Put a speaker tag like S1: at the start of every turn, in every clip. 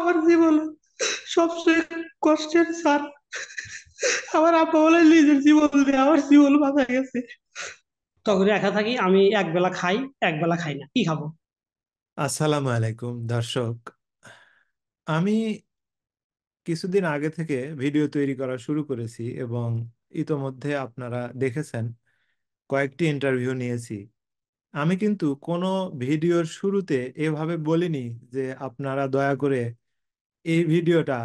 S1: আমার জীবন সবচেয়ে কষ্টের স্যার। আমার আব্বা বলে নিজের জীবন দিয়ে আমার জীবন বাঁচা গেছে। তখন একা থাকি, আমি এক বেলা খাই, এক বেলা খাই না, কি খাবো?
S2: আসসালামু আলাইকুম দর্শক। আমি কিছুদিন আগে থেকে ভিডিও তৈরি করা শুরু করেছি এবং ইতোমধ্যে আপনারা দেখেছেন কয়েকটি ইন্টারভিউ নিয়েছি। আমি কিন্তু কোনো ভিডিওর শুরুতে এভাবে বলিনি যে আপনারা দয়া করে এই ভিডিওটা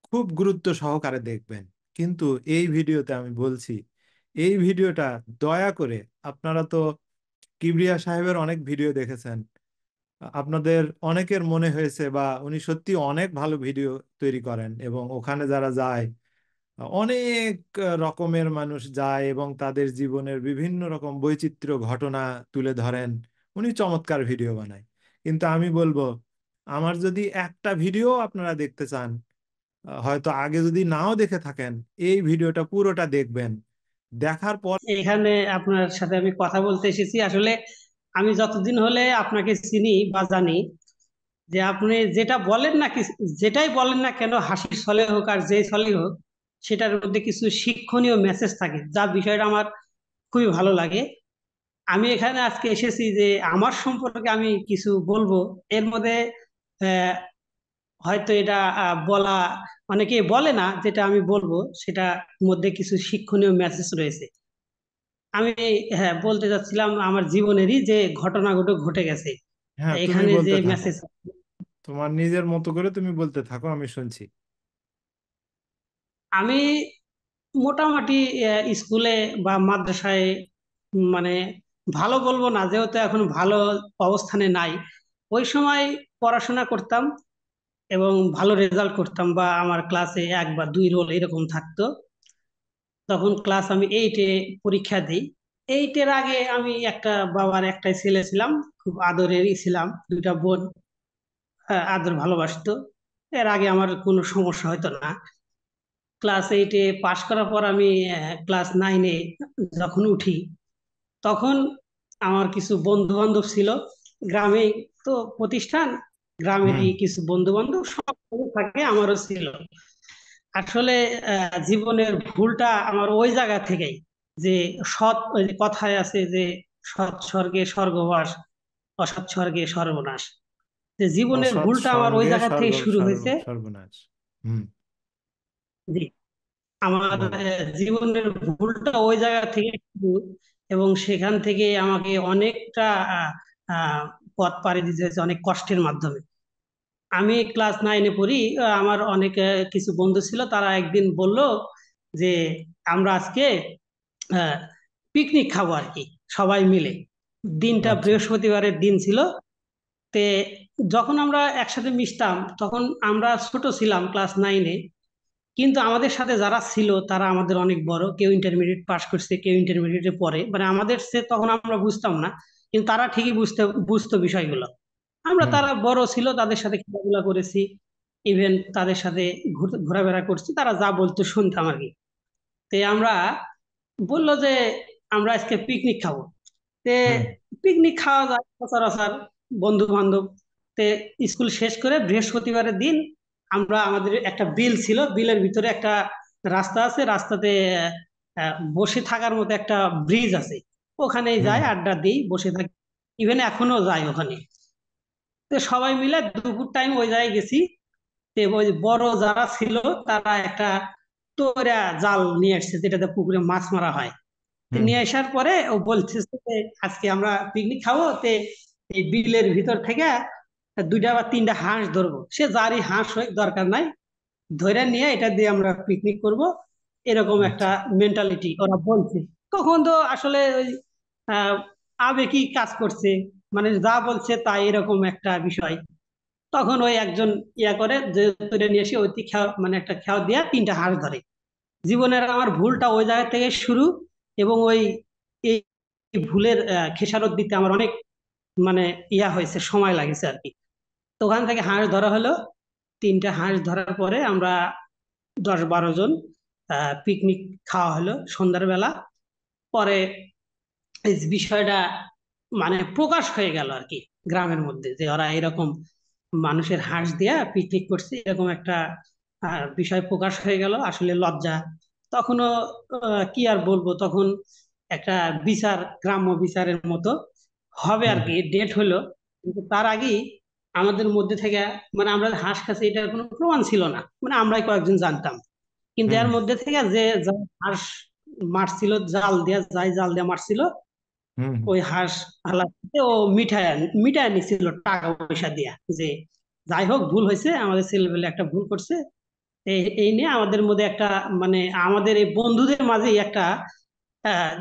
S2: খুব গুরুত্ব সহকারে দেখবেন। কিন্তু এই ভিডিওতে আমি বলছি এই ভিডিওটা দয়া করে, আপনারা তো কিবরিয়া সাহেবের অনেক ভিডিও দেখেছেন, আপনাদের অনেকের মনে হয়েছে বা উনি সত্যি অনেক ভালো ভিডিও তৈরি করেন এবং ওখানে যারা যায় অনেক রকমের মানুষ যায় এবং তাদের জীবনের বিভিন্ন রকম বৈচিত্র্য ঘটনা তুলে ধরেন। উনি চমৎকার ভিডিও বানায়। কিন্তু আমি বলবো, আমার যদি একটা ভিডিও আপনারা দেখতে চান, হয়তো আগে যদি নাও দেখে থাকেন, এই ভিডিওটা পুরোটা দেখবেন। দেখার পর
S1: এখানে আপনার সাথে আমি কথা বলতে এসেছি আসলে। আমি যতদিন হলে আপনাকে চিনি বা জানি, যে আপনি যেটা বলেন না যেটাই বলেন না কেন, হাসির ছলে হোক আর যেই ছলে হোক, সেটার মধ্যে কিছু শিক্ষণীয় মেসেজ থাকে, যা বিষয়টা আমার খুবই ভালো লাগে। আমি এখানে আজকে এসেছি যে আমার সম্পর্কে আমি কিছু বলবো। এর মধ্যে আহ, হয়তো এটা বলা, অনেকে বলে না, যেটা আমি বলবো সেটা মধ্যে কিছু শিক্ষণীয় মেসেজ রয়েছে। আমি, হ্যাঁ, বলতে চাচ্ছিলাম আমার জীবনেরই যে ঘটনাগুলো ঘটে গেছে
S2: হ্যাঁ, তুমি
S1: এখানে যে
S2: বলতে থাকো।
S1: মেসেজ।
S2: তোমার নিজের মতো করে তুমি বলতে থাকো, আমি শুনছি।
S1: আমি মোটামুটি স্কুলে বা মাদ্রাসায়, মানে ভালো বলবো না, যেহেতু এখন ভালো অবস্থানে নাই। ওই সময় পড়াশোনা করতাম এবং ভালো রেজাল্ট করতাম, বা আমার ক্লাসে এক বা দুই রোল এরকম থাকতো। তখন ক্লাস আমি এইটে পরীক্ষা দিই। এইটের আগে আমি একটা বাবার একটাই ছেলে ছিলাম, খুব আদরেরই ছিলাম, দুইটা বোন আদর ভালোবাসতো। এর আগে আমার কোনো সমস্যা হতো না। ক্লাস এইটে পাশ করার পর আমি ক্লাস নাইনে যখন উঠি, তখন আমার কিছু বন্ধু বান্ধব ছিল গ্রামে, তো প্রতিষ্ঠান,
S2: হুম।
S1: গ্রামেরই কিছু বন্ধু বান্ধব সব থাকে, আমারও ছিল। আসলে জীবনের ভুলটা আমার ওই জায়গা থেকেই, যে সৎ, ওই যে কথায় আছে যে সৎ স্বর্গে স্বর্গবাস, অসৎ স্বর্গে সর্বনাশ। যে জীবনের
S2: অসৎ
S1: ভুলটা আমার ওই
S2: সঙ্গে
S1: জায়গা থেকে শুরু হয়েছে।
S2: সর্বনাশ। হুম।
S1: জি, আমার
S2: বলো।
S1: জীবনের ভুলটা ওই জায়গা থেকে শুরু, এবং সেখান থেকে আমাকে অনেকটা আহ, আহ, পথ পাড়ি দিতে হয়েছে অনেক কষ্টের মাধ্যমে। আমি ক্লাস নাইনে পড়ি, আমার অনেক কিছু বন্ধু ছিল, তারা একদিন বলল যে আমরা আজকে পিকনিক খাবো আর কি, সবাই মিলে। দিনটা
S2: আচ্ছা।
S1: বৃহস্পতিবারের দিন ছিল। তে যখন আমরা একসাথে মিশতাম, তখন আমরা ছোট ছিলাম ক্লাস নাইনে, কিন্তু আমাদের সাথে যারা ছিল তারা আমাদের অনেক বড়, কেউ ইন্টারমিডিয়েট পাশ করছে, কেউ ইন্টারমিডিয়েটে পড়ে, মানে আমাদের সে তখন আমরা বুঝতাম না, কিন্তু তারা ঠিকই বুঝতো বিষয়গুলো। আমরা,
S2: হুম।
S1: তারা বড় ছিল, তাদের সাথে খেলাধুলা করেছি, ইভেন তাদের সাথে ঘোরাফেরা করছি, তারা যা বলতো শুনতাম আর কি। তে আমরা বললো যে আমরা আজকে পিকনিক খাবো। তে
S2: হুম।
S1: পিকনিক খাওয়া যায় সচরাচর, বন্ধু বান্ধব। তে স্কুল শেষ করে বৃহস্পতিবারের দিন আমরা, আমাদের একটা বিল ছিল, বিলের ভিতরে একটা রাস্তা আছে, রাস্তাতে বসে থাকার মতো একটা ব্রিজ আছে, ওখানেই
S2: হুম।
S1: যাই, আড্ডা দিই, বসে থাকি, ইভেন এখনো যাই ওখানে। তো সবাই মিলে দুপুর টাইম ওই জায়গায় গেছি। তো ওই বড় যারা ছিল, তারা একটা তোরা জাল নিয়ে আসছে, যেটাতে পুকুরে মাছ মারা হয়। তো
S2: হুম।
S1: নিয়ে আসার পরে ও বলতেছে যে আজকে আমরা পিকনিক খাবো, তে এই বিলের ভিতর থেকে দুইটা বা তিনটা হাঁস ধরবো, সে যারই হাঁস হোক দরকার নাই, ধরে নিয়ে এটা দিয়ে আমরা পিকনিক করব, এরকম একটা
S2: আচ্ছা।
S1: মেন্টালিটি ওরা বলছে। তখন তো আসলে ওই আহ আবেগই কাজ করছে, মানে যা বলছে তাই, এরকম একটা বিষয়। তখন ওই একজন ইয়া করে যে ধরে নিয়ে এসে ওই মানে একটা খেয়াও দিয়া তিনটা হাঁস ধরে। জীবনের আমার ভুলটা ওই জায়গা থেকে শুরু, এবং ওই এই এই ভুলের খেসারত দিতে আমার অনেক, মানে ইয়া হয়েছে, সময় লাগেছে আর কি। তো ওখান থেকে হাঁস ধরা হলো, তিনটা হাঁস ধরার পরে আমরা 10-12 জন পিকনিক খাওয়া হলো সন্ধ্যার বেলা। পরে এই বিষয়টা মানে প্রকাশ হয়ে গেল আর কি গ্রামের মধ্যে, যে ওরা এরকম মানুষের হাঁস দিয়া পিকনিক করছি, এরকম একটা বিষয় প্রকাশ হয়ে গেল। আসলে লজ্জা তখনও, কি আর বলবো, তখন একটা বিচার, গ্রাম্য বিচারের মতো হবে আর
S2: হুম
S1: কি, ডেট হলো। কিন্তু তার আগেই আমাদের মধ্যে থেকে, মানে আমরা হাঁস খাচ্ছি এটার কোনো প্রমাণ ছিল না, মানে আমরাই কয়েকজন জানতাম। কিন্তু
S2: হুম
S1: এর মধ্যে থেকে যে যার হাঁস মারছিল, জাল দিয়া, যাই জাল দিয়া মারছিল,
S2: হুম হুম,
S1: ওই হাঁস হালাতে ও মিঠাই নিছিল টাকা পয়সা দিয়া, যে যাই হোক ভুল হয়েছে, আমাদের ছেলেবেলে একটা ভুল করছে। এই এই নিয়ে আমাদের মধ্যে একটা, মানে আমাদের এই বন্ধুদের মাঝেই একটা আহ,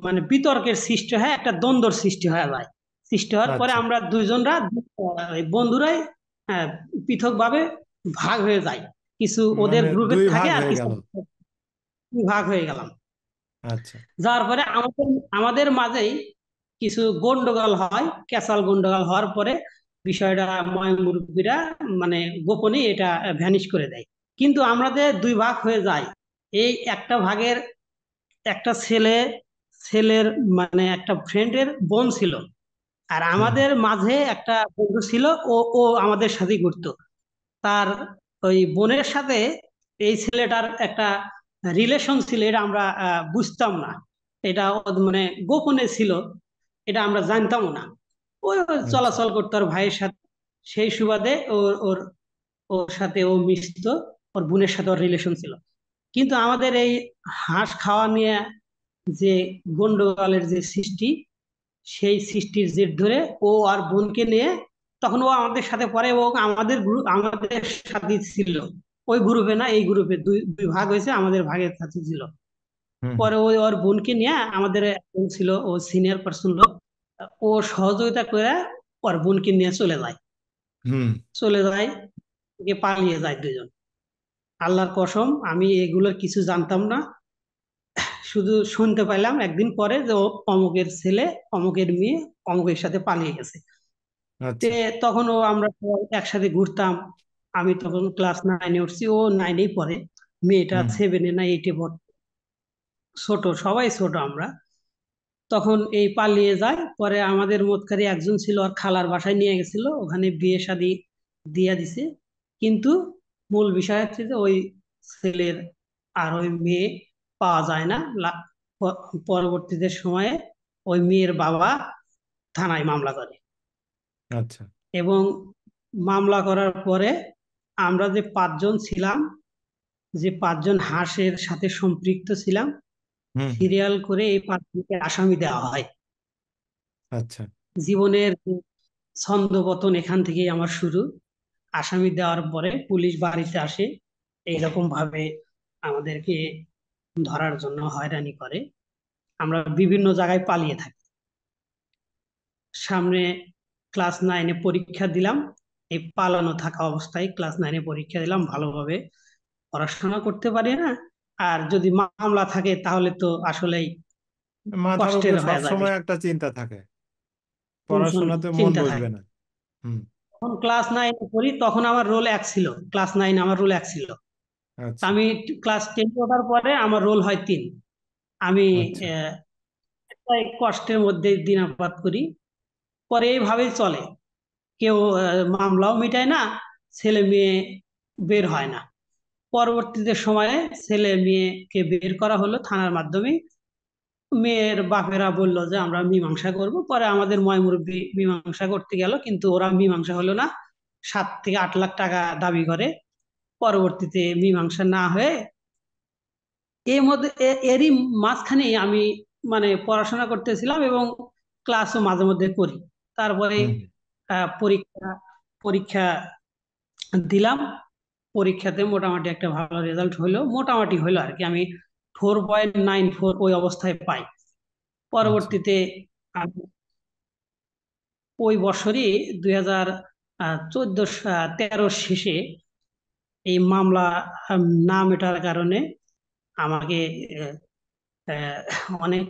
S1: মানে বিতর্কের সৃষ্টি হয়, একটা দ্বন্দ্বর সৃষ্টি হয়ে যায়। সৃষ্টি হওয়ার পরে
S2: আচ্ছা,
S1: আমরা দুইজনরা, ওই বন্ধুরাই পৃথক ভাবে ভাগ হয়ে যায়। কিছু ওদের
S2: মানে
S1: গ্রুপের
S2: দুই
S1: থাকে
S2: ভাগ
S1: আর
S2: হয়ে
S1: কিছু
S2: গেল।
S1: ভাগ হয়ে গেলাম।
S2: আচ্ছা।
S1: যাওয়ার পরে আমাদের আমাদের মাঝেই কিছু গন্ডগোল হয়। ক্যাসাল গন্ডগোল হওয়ার পরে বিষয়টা ময় মুরব্বীরা মানে গোপনে এটা ভ্যানিশ করে দেয়। কিন্তু আমাদের দুই ভাগ হয়ে যায়। এই একটা ভাগের একটা ছেলের মানে একটা ফ্রেন্ডের বোন ছিল, আর
S2: হুম
S1: আমাদের মাঝে একটা বন্ধু ছিল, ও ও আমাদের সাথেই ঘুরতো। তার ওই বোনের সাথে এই ছেলেটার একটা রিলেশন ছিল, এটা আমরা বুঝতাম না। এটা মানে গোপনে ছিল, এটা আমরা জানতামও না। ওই ওই
S2: আচ্ছা।
S1: চলাচল করতো ওর ভাইয়ের সাথে, সেই সুবাদে ওর ওর ওর সাথে ও মিশতো, ওর বোনের সাথে ওর রিলেশন ছিল। কিন্তু আমাদের এই হাঁস খাওয়া নিয়ে যে গন্ডগোলের যে সৃষ্টি, সেই সৃষ্টির জের ধরে ও আর বোনকে নিয়ে, তখন ও আমাদের সাথে পড়ে, ও আমাদের গ্রুপ, আমাদের সাথে ছিল। ওই গ্রুপে না, এই গ্রুপে দুই দুই ভাগ হয়েছে, আমাদের ভাগের সাথে ছিল।
S2: হুম হুম
S1: পরে ওই ওর বোনকে নিয়ে, আমাদের একজন ছিল ও সিনিয়র পার্সন লোক, ও সহযোগিতা করে ওর বোনকে নিয়ে চলে যায়।
S2: হুম,
S1: চলে যায়, থেকে পালিয়ে যায় দুজন। আল্লাহর কসম, আমি এগুলোর কিছু জানতাম না। শুধু শুনতে পাইলাম একদিন পরে যে ও অমুকের ছেলে, অমুকের মেয়ে অমুকের সাথে পালিয়ে গেছে। তে
S2: আচ্ছা।
S1: তখন ও আমরা সবাই একসাথে ঘুরতাম। আমি তখন ক্লাস 9-এ উঠছি, ও 9-এই পড়ে। মেয়েটা
S2: হুম
S1: 7-এ না 8-এ পড়ে। ছোট, সবাই ছোট আমরা। তখন এই পালিয়ে যায়। পরে আমাদের মতকারী একজন ছিল, আর খালার বাসায় নিয়ে গেছিল, ওখানে বিয়ে শাদী দিয়া দিছে। কিন্তু মূল বিষয় হচ্ছে যে ওই ছেলের আর ওই মেয়ে পাওয়া যায় না। পরবর্তীতে সময়ে ওই মেয়ের বাবা থানায় মামলা করে,
S2: আচ্ছা।
S1: এবং মামলা করার পরে আমরা যে 5 জন ছিলাম, যে 5 জন হাঁসের সাথে সম্পৃক্ত ছিলাম,
S2: হুম হুম,
S1: সিরিয়াল করে এই 5 জনকে আসামি দেওয়া হয়।
S2: আচ্ছা।
S1: জীবনের ছন্দপতন এখান থেকেই আমার শুরু। আসামি দেওয়ার পরে পুলিশ বাড়িতে আসে, এইরকম ভাবে আমাদেরকে ধরার জন্য হয়রানি করে। আমরা বিভিন্ন জায়গায় পালিয়ে থাকি। সামনে ক্লাস 9-এ পরীক্ষা দিলাম। এই পালানো থাকা অবস্থায় ক্লাস 9-এ পরীক্ষা দিলাম, ভালোভাবে পড়াশোনা করতে পারি না। আর যদি মামলা থাকে তাহলে তো আসলেই
S2: মাথার
S1: কষ্টের
S2: উপরে সব
S1: হয়ে যাবে।
S2: সময় একটা চিন্তা থাকে,
S1: টেনশন,
S2: পড়াশোনাতে মন
S1: চিন্তা
S2: বসবে
S1: থাকে।
S2: না। হুম।
S1: তখন ক্লাস 9-এ পড়ি, তখন আমার রোল 1 ছিল। ক্লাস 9 আমার রোল 1 ছিল। তা
S2: আচ্ছা।
S1: আমি ক্লাস 10 ওঠার পরে আমার রোল হয় 3। আমি
S2: আচ্ছা।
S1: আহ, প্রায় কষ্টের মধ্যে দিনাপাত করি। পরে এইভাবেই চলে। কেউ মামলাও মিটায় না, ছেলে মেয়ে বের হয় না। পরবর্তীতে সময়ে ছেলে মেয়েকে বের করা হলো থানার মাধ্যমে। মেয়ের বাপেরা বলল যে আমরা মীমাংসা করব। পরে আমাদের ময়মুরব্বি মীমাংসা করতে গেল, কিন্তু ওরা মীমাংসা হলো না। 7 থেকে 8 লাখ টাকা দাবি করে। পরবর্তীতে মীমাংসা না হয়ে, এর মধ্যে এরই মাঝখানে আমি মানে পড়াশোনা করতেছিলাম, এবং ক্লাসও মাঝে মধ্যে করি। তারপরে
S2: হুম
S1: পরীক্ষা পরীক্ষা দিলাম। পরীক্ষাতে মোটামুটি একটা ভালো রেজাল্ট হইলো, মোটামুটি হইলো আর কি। আমি 4.94 ওই অবস্থায় পাই।
S2: হুম, আচ্ছা।
S1: পরবর্তীতে আমি ওই বছরই 2014-13 শেষে এই মামলা না মেটার কারণে আমাকে আহ, আহ, অনেক,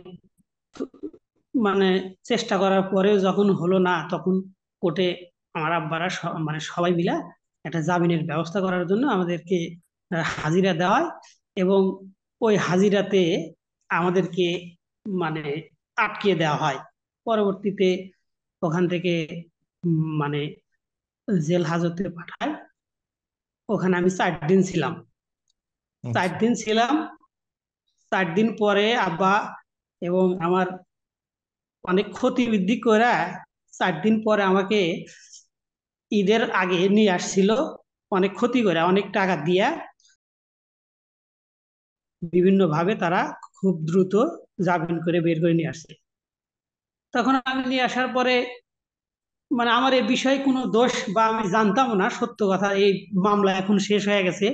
S1: মানে চেষ্টা করার পরেও যখন হলো না, তখন কোর্টে আমার আব্বারা মানে সবাই মিলে একটা জামিনের ব্যবস্থা করার জন্য আমাদেরকে হাজিরা দেওয়া হয়। এবং ওই হাজিরাতে আমাদেরকে মানে আটকে দেওয়া হয়। পরবর্তীতে ওখান থেকে মানে জেল হাজতে পাঠায়। ওখানে আমি 4 দিন ছিলাম। চার
S2: আচ্ছা।
S1: দিন ছিলাম 4 দিন পরে আব্বা এবং আমার অনেক ক্ষতি বৃদ্ধি করে 4 দিন পরে আমাকে ঈদের আগে নিয়ে আসছিল, অনেক ক্ষতি করে অনেক টাকা দিয়া বিভিন্ন ভাবে তারা খুব দ্রুত জামিন করে বের করে নিয়ে আসছে। তখন আমি নিয়ে আসার পরে মানে আমার এই বিষয়ে কোনো দোষ বা আমি জানতাম না, সত্য কথা এই মামলা এখন শেষ হয়ে গেছে,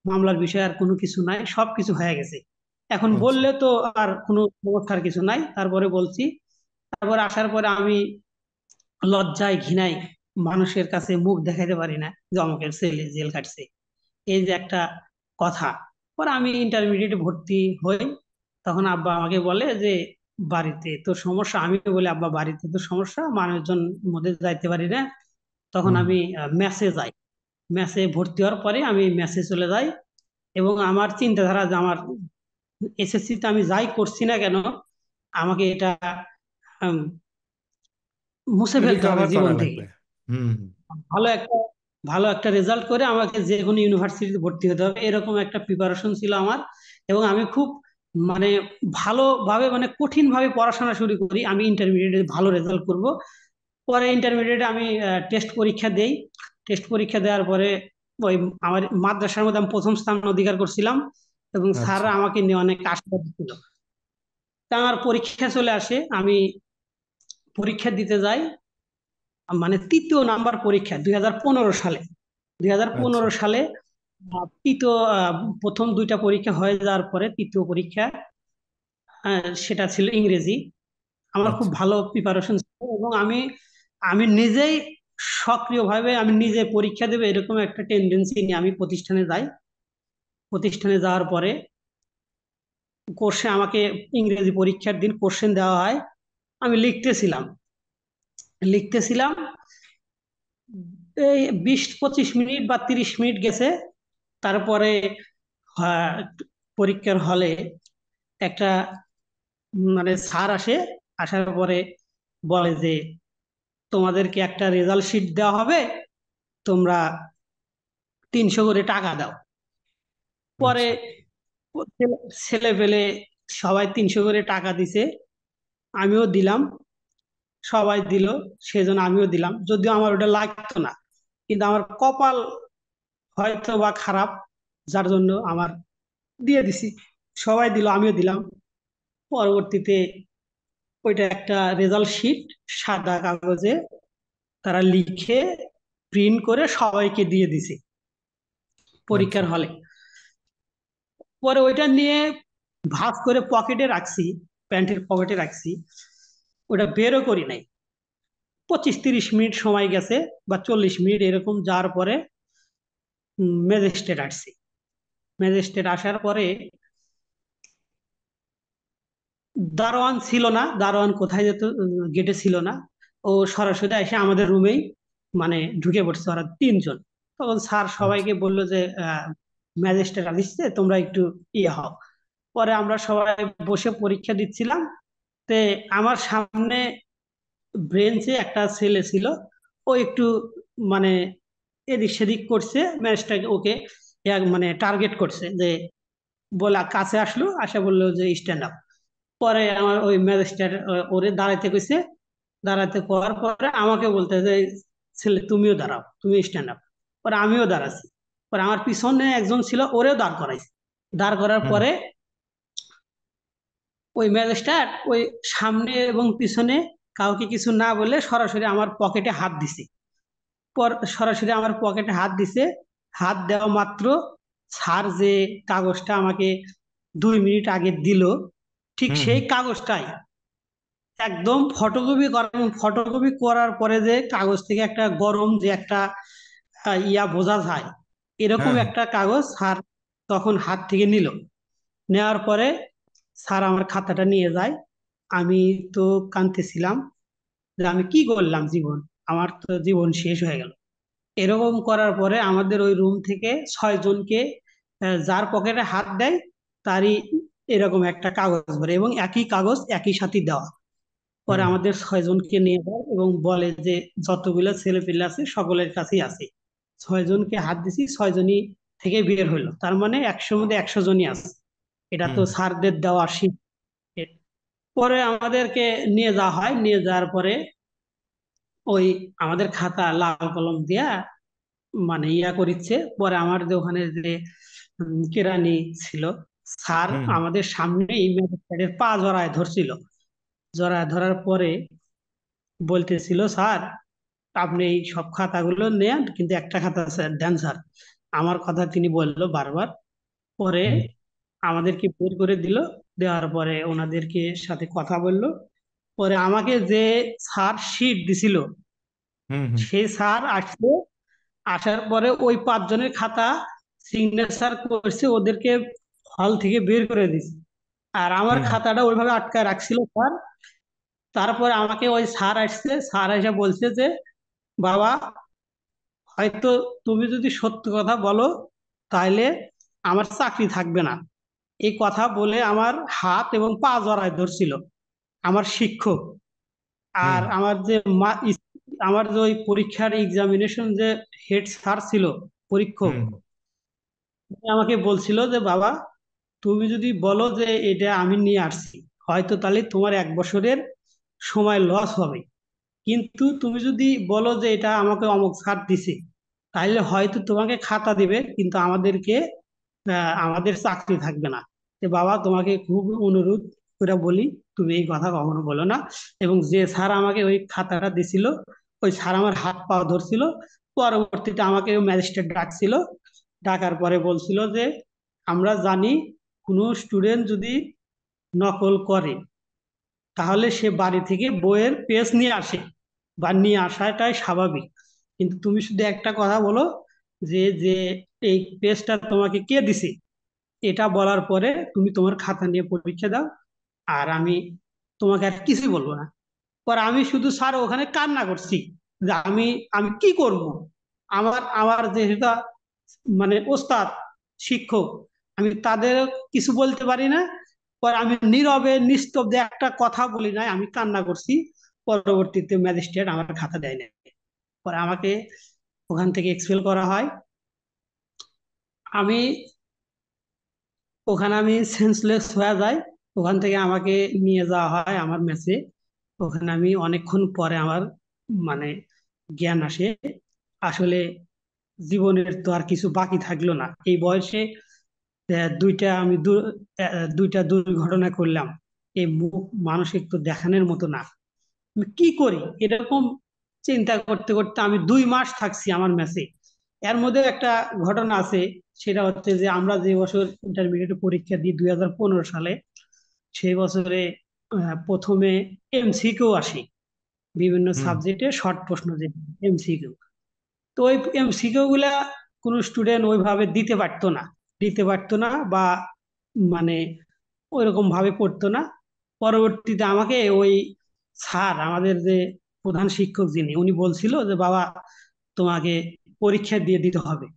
S1: মামলার বিষয়ে আর কোনো কিছু নাই, সবকিছু হয়ে গেছে। এখন
S2: আচ্ছা।
S1: বললে তো আর কোনো সমস্যার কিছু নাই, তারপরে বলছি। তারপর আসার পরে আমি লজ্জায় ঘৃণায় মানুষের কাছে মুখ দেখাইতে পারি না যে অমুকের ছেলে জেল কাটছে, এই যে একটা কথা। পরে আমি ইন্টারমিডিয়েটে ভর্তি হই। তখন আব্বা আমাকে বলে যে বাড়িতে তো সমস্যা, আমি বলি আব্বা বাড়িতে তো সমস্যা, মানুষজন মধ্যে যাইতে পারি না। তখন
S2: হুম।
S1: আমি মেসে যাই। মেসে ভর্তি হওয়ার পরে আমি মেসে চলে যাই। এবং আমার চিন্তাধারা যে আমার এসএসসিতে আমি যাই করছি না কেন, আমাকে এটা উম, মুছে ফেলতে হবে
S2: রিকভার করা
S1: জীবন থেকে।
S2: লাগবে। হুম।
S1: ভালো একটা ভালো একটা রেজাল্ট করে আমাকে যে কোনো ইউনিভার্সিটিতে ভর্তি হতে হবে, এরকম একটা প্রিপারেশন ছিল আমার। এবং আমি খুব মানে ভালোভাবে মানে কঠিন ভাবে পড়াশোনা শুরু করি, আমি ইন্টারমিডিয়েটে ভালো রেজাল্ট করব। পরে ইন্টারমিডিয়েটে আমি টেস্ট পরীক্ষা দেই। টেস্ট পরীক্ষা দেওয়ার পরে ওই আমার মাদ্রাসার মধ্যে আমি প্রথম স্থান অধিকার করছিলাম এবং
S2: আচ্ছা।
S1: স্যাররা আমাকে নিয়ে অনেক আশীর্বাদ দিচ্ছিল। তা আমার পরীক্ষা চলে আসে, আমি পরীক্ষা দিতে যাই। মানে তৃতীয় নাম্বার পরীক্ষা 2015 সালে। দুই হাজার
S2: আচ্ছা।
S1: পনেরো সালে তৃতীয় প্রথম দুইটা পরীক্ষা হয়ে যাওয়ার পরে তৃতীয় পরীক্ষা, সেটা ছিল ইংরেজি। আমার খুব
S2: আচ্ছা।
S1: ভালো প্রিপারেশন ছিল এবং আমি আমি নিজেই সক্রিয়ভাবে আমি নিজে পরীক্ষা দেবো এরকম একটা টেন্ডেন্সি নিয়ে আমি প্রতিষ্ঠানে যাই। প্রতিষ্ঠানে যাওয়ার পরে কোর্সে আমাকে ইংরেজি পরীক্ষার দিন কোশ্চেন দেওয়া হয়। আমি লিখতেছিলাম। এই 20-25 মিনিট বা 30 মিনিট গেছে। তারপরে আহ, পরীক্ষার হলে একটা মানে স্যার আসে। আসার পরে বলে যে তোমাদেরকে একটা রেজাল্ট শিট দেওয়া হবে, তোমরা 300 করে টাকা দাও। পরে
S2: আচ্ছা।
S1: ছেলে পেলে সবাই 300 করে টাকা দিছে, আমিও দিলাম, সবাই দিল, সেজন্য আমিও দিলাম, যদিও আমার ওটা লাগতো না। কিন্তু আমার কপাল হয়তো বা খারাপ, যার জন্য আমার দিয়ে দিছি। সবাই দিল, আমিও দিলাম। পরবর্তীতে ওইটা একটা রেজাল্ট শিট সাদা কাগজে তারা লিখে প্রিন্ট করে সবাইকে দিয়ে দিছে
S2: আচ্ছা।
S1: পরীক্ষার হলে। পরে ওইটা নিয়ে ভাঁজ করে পকেটে রাখছি, প্যান্টের পকেটে রাখছি, ওটা বেরও করি নাই। 25-30 মিনিট সময় গেছে বা 40 মিনিট এরকম যাওয়ার পরে ম্যাজিস্ট্রেট আসছি। ম্যাজিস্ট্রেট আসার পরে দারোয়ান ছিল না, দারোয়ান কোথায় যেত, গেটে ছিল না। ও সরাসরি এসে আমাদের রুমেই মানে ঢুকে পড়ছে ওরা 3 জন। তখন স্যার
S2: আচ্ছা।
S1: সবাইকে বললো যে ম্যাজিস্ট্রেট আসছে, তোমরা একটু ইয়ে হও। পরে আমরা সবাই বসে পরীক্ষা দিচ্ছিলাম। তে আমার সামনে ব্রেঞ্চে একটা ছেলে ছিল, ও একটু মানে এদিক সেদিক করছে, ম্যাচটাকে ওকে মানে টার্গেট করছে যে বলা কাছে আসলো, আসা বললো যে স্ট্যান্ড আপ। পরে আমার ওই ম্যাজিস্ট্রেট ওরে দাঁড়াইতে কইছে। দাঁড়াতে করার পরে আমাকে বলতে যে ছেলে তুমিও দাঁড়াও, তুমি স্ট্যান্ড আপ। পরে আমিও দাঁড়াচ্ছি। পরে আমার পিছনে একজন ছিল, ওরেও দাঁড় করাইছে। দাঁড় করার
S2: হুম।
S1: পরে ওই ম্যাজিস্ট্রেট ওই সামনে এবং পিছনে কাউকে কিছু না বলে সরাসরি আমার পকেটে হাত দিছে। সরাসরি আমার পকেটে হাত দিছে। হাত দেওয়া মাত্র স্যার যে কাগজটা আমাকে 2 মিনিট আগে দিল, ঠিক
S2: হুম।
S1: সেই কাগজটাই একদম ফটোকপি করার পরে যে কাগজ থেকে একটা গরম যে একটা ইয়া বোঝা যায়, এরকম
S2: হ্যাঁ, হ্যাঁ।
S1: একটা কাগজ স্যার তখন হাত থেকে নিল। নেওয়ার পরে স্যার আমার খাতাটা নিয়ে যায়। আমি তো কাঁদতেছিলাম যে আমি কি করলাম, আমার তো জীবন শেষ হয়ে গেল। এরকম করার পরে আমাদের ওই রুম থেকে 6 জনকে যার পকেটে হাত দেয় তারই এরকম একটা কাগজ ভরে এবং একই কাগজ একই সাথে দেওয়া। পরে
S2: হুম
S1: আমাদের 6 জনকে নিয়ে যায় এবং বলে যে যতগুলো ছেলে পেলে আছে সকলের কাছেই আছে। 6 জনকে হাত দিছি, 6 জনই থেকে বের হইলো, তার মানে 100-র মধ্যে 100 জনই আছে। এটা তো
S2: হুম
S1: স্যারদের দেওয়া শীত। পরে আমাদেরকে নিয়ে যাওয়া হয়, নিয়ে যাওয়ার পরে ওই আমাদের খাতা লাল কলম দিয়া মানে ইয়া করিচ্ছে। পরে আমার যে ওখানে যে কেরানি ছিল, স্যার
S2: হুম
S1: আমাদের সামনেই ম্যাজিস্ট্রেটের পা জড়ায় ধরছিল। জড়ায় ধরার পরে বলতেছিল, স্যার আপনি এই সব খাতাগুলো নেন, কিন্তু একটা খাতা স্যার দেন স্যার। আমার কথা তিনি বললো বারবার। পরে
S2: হুম
S1: আমাদেরকে বের করে দিল। দেওয়ার পরে ওনাদেরকে সাথে কথা বললো। পরে আমাকে যে স্যার শিট দিছিল,
S2: হুম হুম
S1: সেই স্যার আসলো। আসার পরে ওই 5 জনের খাতা সিগনেচার করছে, ওদেরকে হল থেকে বের করে দিছে। আর আমার
S2: হুম
S1: খাতাটা ওইভাবে আটকায় রাখছিল স্যার। তারপরে আমাকে ওই স্যার আসছে, স্যার এসে বলছে যে বাবা, হয়তো তুমি যদি সত্য কথা বলো তাহলে আমার চাকরি থাকবে না। এই কথা বলে আমার হাত এবং পা জড়ায় ধরছিল আমার শিক্ষক। আর
S2: হুম
S1: আমার যে আমার যে ওই পরীক্ষার এক্সামিনেশন যে হেড স্যার ছিল, পরীক্ষক,
S2: হুম
S1: উনি আমাকে বলছিল যে বাবা, তুমি যদি বলো যে এটা আমি নিয়ে আসছি, হয়তো তাহলে তোমার 1 বছরের সময় লস হবে। কিন্তু তুমি যদি বলো যে এটা আমাকে অমুক স্যার দিছে, তাহলে হয়তো তোমাকে খাতা দিবে, কিন্তু আমাদেরকে আমাদের চাকরি থাকবে না। যে বাবা, তোমাকে খুব অনুরোধ করে বলি, তুমি এই কথা কখনো বলো না। এবং যে স্যার আমাকে ওই খাতাটা দিছিল, ওই স্যার আমার হাত পা ধরছিল। পরবর্তীতে আমাকে ম্যাজিস্ট্রেট ডাকছিল। ডাকার পরে বলছিল যে আমরা জানি কোনো স্টুডেন্ট যদি নকল করে তাহলে সে বাড়ি থেকে বইয়ের পেজ নিয়ে আসে, বা নিয়ে আসাটাই স্বাভাবিক। কিন্তু তুমি শুধু একটা কথা বলো যে যে এই পেজটা তোমাকে কে দিছে, এটা বলার পরে তুমি তোমার খাতা নিয়ে পরীক্ষা দাও, আর আমি তোমাকে আর কিছুই বলবো না। পরে আমি শুধু স্যার ওখানে কান্না করছি যে আমি আমি কি করব। আমার আমার যেহেতু মানে ওস্তাদ, শিক্ষক, আমি তাদের কিছু বলতে পারি না। পরে আমি নীরবে নিস্তব্ধে একটা কথা বলি নাই, আমি কান্না করছি। পরবর্তীতে ম্যাজিস্ট্রেট আমার খাতা দেয় না। পরে আমাকে ওখান থেকে এক্সপেল করা হয়। আমি ওখানে আমি সেন্সলেস হয়ে যাই। ওখান থেকে আমাকে নিয়ে যাওয়া হয় আমার মেসে। ওখানে আমি অনেকক্ষণ পরে আমার মানে জ্ঞান আসে। আসলে জীবনের তো আর কিছু বাকি থাকলো না এই বয়সে। দুইটা আমি দুইটা দুর্ঘটনা করলাম। এই মুখ মানসিক তো দেখানোর মতো না। আমি কি করি এরকম চিন্তা করতে করতে আমি 2 মাস থাকছি আমার মেসে। এর মধ্যে একটা ঘটনা আছে। সেটা হচ্ছে যে আমরা যে বছর ইন্টারমিডিয়েট পরীক্ষা দিই 2015 সালে, সেই বছরে প্রথমে এমসিকিউ আসে, বিভিন্ন
S2: হুম
S1: সাবজেক্টে শর্ট প্রশ্ন, যে এমসিকিউ। তো ওই এমসিকিউ গুলা কোনো স্টুডেন্ট ওইভাবে দিতে পারতো না বা মানে ওইরকম ভাবে পড়তো না। পরবর্তীতে আমাকে ওই স্যার, আমাদের যে প্রধান শিক্ষক যিনি, উনি বলছিল যে বাবা, তোমাকে পরীক্ষা দিয়ে দিতে হবে।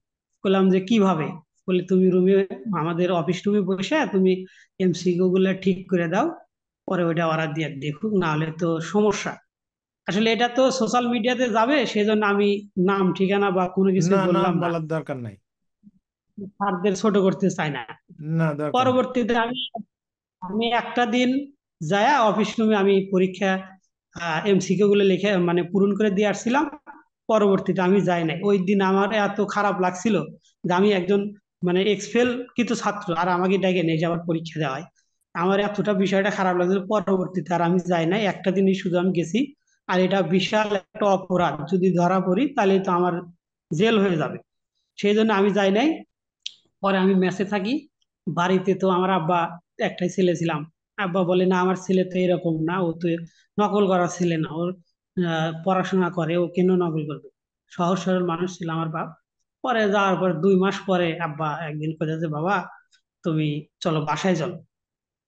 S1: বললাম যে কিভাবে? বলে তুমি রুমে, আমাদের অফিস রুমে বসে তুমি এমসিকিউ গুলা ঠিক করে দাও, পরে ওইটা ওরা দিয়ে দেখুক, না হলে তো সমস্যা। আসলে এটা তো সোশ্যাল মিডিয়াতে যাবে, সেজন্য আমি নাম ঠিকানা বা কোনো কিছু
S2: না, নাম
S1: বললাম না।
S2: বলার দরকার নাই।
S1: স্যারদের ছোট করতে চাই না।
S2: না, দরকার নাই।
S1: পরবর্তীতে আমি আমি একটা দিন যায়া অফিস রুমে আমি পরীক্ষা এমসিকিউ গুলো লিখে মানে পূরণ করে দিয়ে আসছিলাম। পরবর্তীতে আমি যাই নাই। ওই দিন আমার এত খারাপ লাগছিল যে আমি একজন মানে এক্সপেল কিন্তু ছাত্র, আর আমাকে ডেকে নিয়ে যে আবার পরীক্ষা দেওয়া হয়। আমার এতটা বিষয়টা খারাপ লাগছিল, পরবর্তীতে আর আমি যাই নাই। একটা দিনই শুধু আমি গেছি। আর এটা বিশাল একটা অপরাধ, যদি ধরা পড়ি তাহলে তো আমার জেল হয়ে যাবে। সেই জন্য আমি যাই নাই। পরে আমি মেসে থাকি। বাড়িতে তো আমার আব্বা, একটাই ছেলে ছিলাম। আব্বা বলে না, আমার ছেলে তো এরকম না, ও তো নকল করার ছেলে না, ওর পড়াশোনা করে, ও কেন নকল করবে। সহজ সরল মানুষ ছিল আমার বাপ। পরে যাওয়ার পর 2 মাস পরে আব্বা একদিন কইছে যে বাবা, তুমি চলো বাসায় চলো।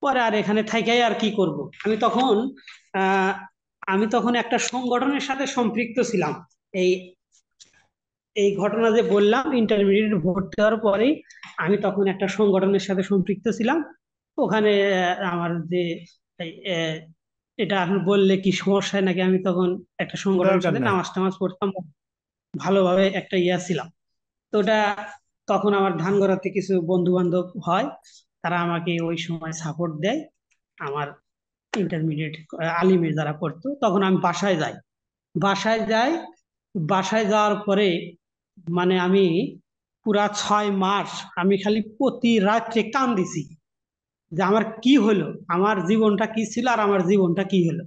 S1: পরে আর এখানে থাইকাই আর কি করব। আমি তখন আহ আমি তখন একটা সংগঠনের সাথে সম্পৃক্ত ছিলাম। এই এই ঘটনা যে বললাম, ইন্টারমিডিয়েট ভর্তি হওয়ার পরেই আমি তখন একটা সংগঠনের সাথে সম্পৃক্ত ছিলাম। ওখানে আমার যে এটা এখন বললে কি সমস্যা নাকি? আমি তখন একটা সংগঠনের
S2: দরকার
S1: সাথে
S2: নাই।
S1: নামাজ টামাজ পড়তাম, ভালোভাবে একটা ছিল। তো ওটা তখন আমার ধানগড়াতে কিছু বন্ধু বান্ধব হয়, তারা আমাকে ওই সময় সাপোর্ট দেয়। আমার ইন্টারমিডিয়েট আলিমে যারা পড়তো, তখন আমি বাসায় যাই। বাসায় যাই, বাসায় যাওয়ার পরে মানে আমি পুরা 6 মাস আমি খালি প্রতি রাত্রে কান্দিছি যে আমার কি হলো, আমার জীবনটা কি ছিল আর আমার জীবনটা কি হলো।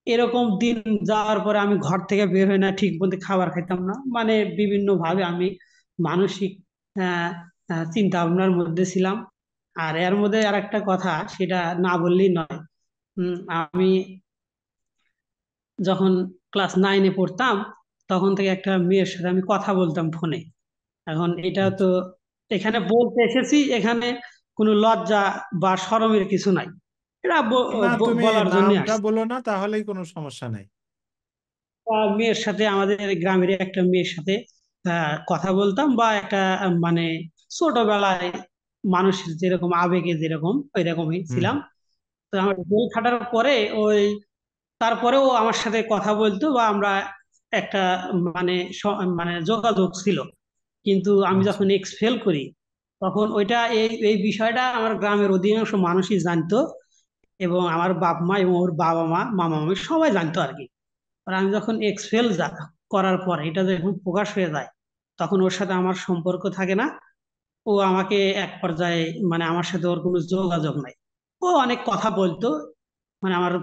S1: এরকম দিন যাওয়ার পরে আমি ঘর থেকে বের হই না, ঠিক মতো খাবার খাইতাম না, মানে বিভিন্ন ভাবে আমি মানসিক আহ, চিন্তা ভাবনার মধ্যে ছিলাম। আর এর মধ্যে আর একটা কথা, সেটা না বললেই নয়। আমি যখন ক্লাস 9-এ পড়তাম, তখন থেকে একটা মেয়ের সাথে আমি কথা বলতাম ফোনে। এখন এটা তো
S2: আচ্ছা।
S1: এখানে বলতে এসেছি, এখানে কোনো লজ্জা বা শরমের কিছু নাই, এটা
S2: না, তুমি
S1: বলার জন্য
S2: নামটা
S1: আসছে।
S2: বলো না, তাহলেই কোনো সমস্যা নাই।
S1: মেয়ের সাথে, আমাদের গ্রামের একটা মেয়ের সাথে কথা বলতাম, বা একটা মানে ছোটবেলায় মানুষের যেরকম আবেগে যেরকম ওই রকমই
S2: হুম
S1: ছিলাম।
S2: হুম।
S1: তো আমার বই খাটার পরে ওই, তারপরেও আমার সাথে কথা বলতো, বা আমরা একটা মানে মানে যোগাযোগ ছিল। কিন্তু আমি
S2: আচ্ছা
S1: যখন এক্সপেল করি, তখন ওইটা এই এই বিষয়টা আমার গ্রামের অধিকাংশ মানুষই জানতো, এবং আমার বাপ মা এবং ওর বাবা মা মামা মামি সবাই জানতো আর কি। আর আমি যখন এক্সপেল করার পর এটা যখন প্রকাশ হয়ে যায়, তখন ওর সাথে আমার সম্পর্ক থাকে না। ও আমাকে এক পর্যায়ে, মানে আমার সাথে ওর কোনো যোগাযোগ নাই। ও অনেক কথা বলতো, মানে আমার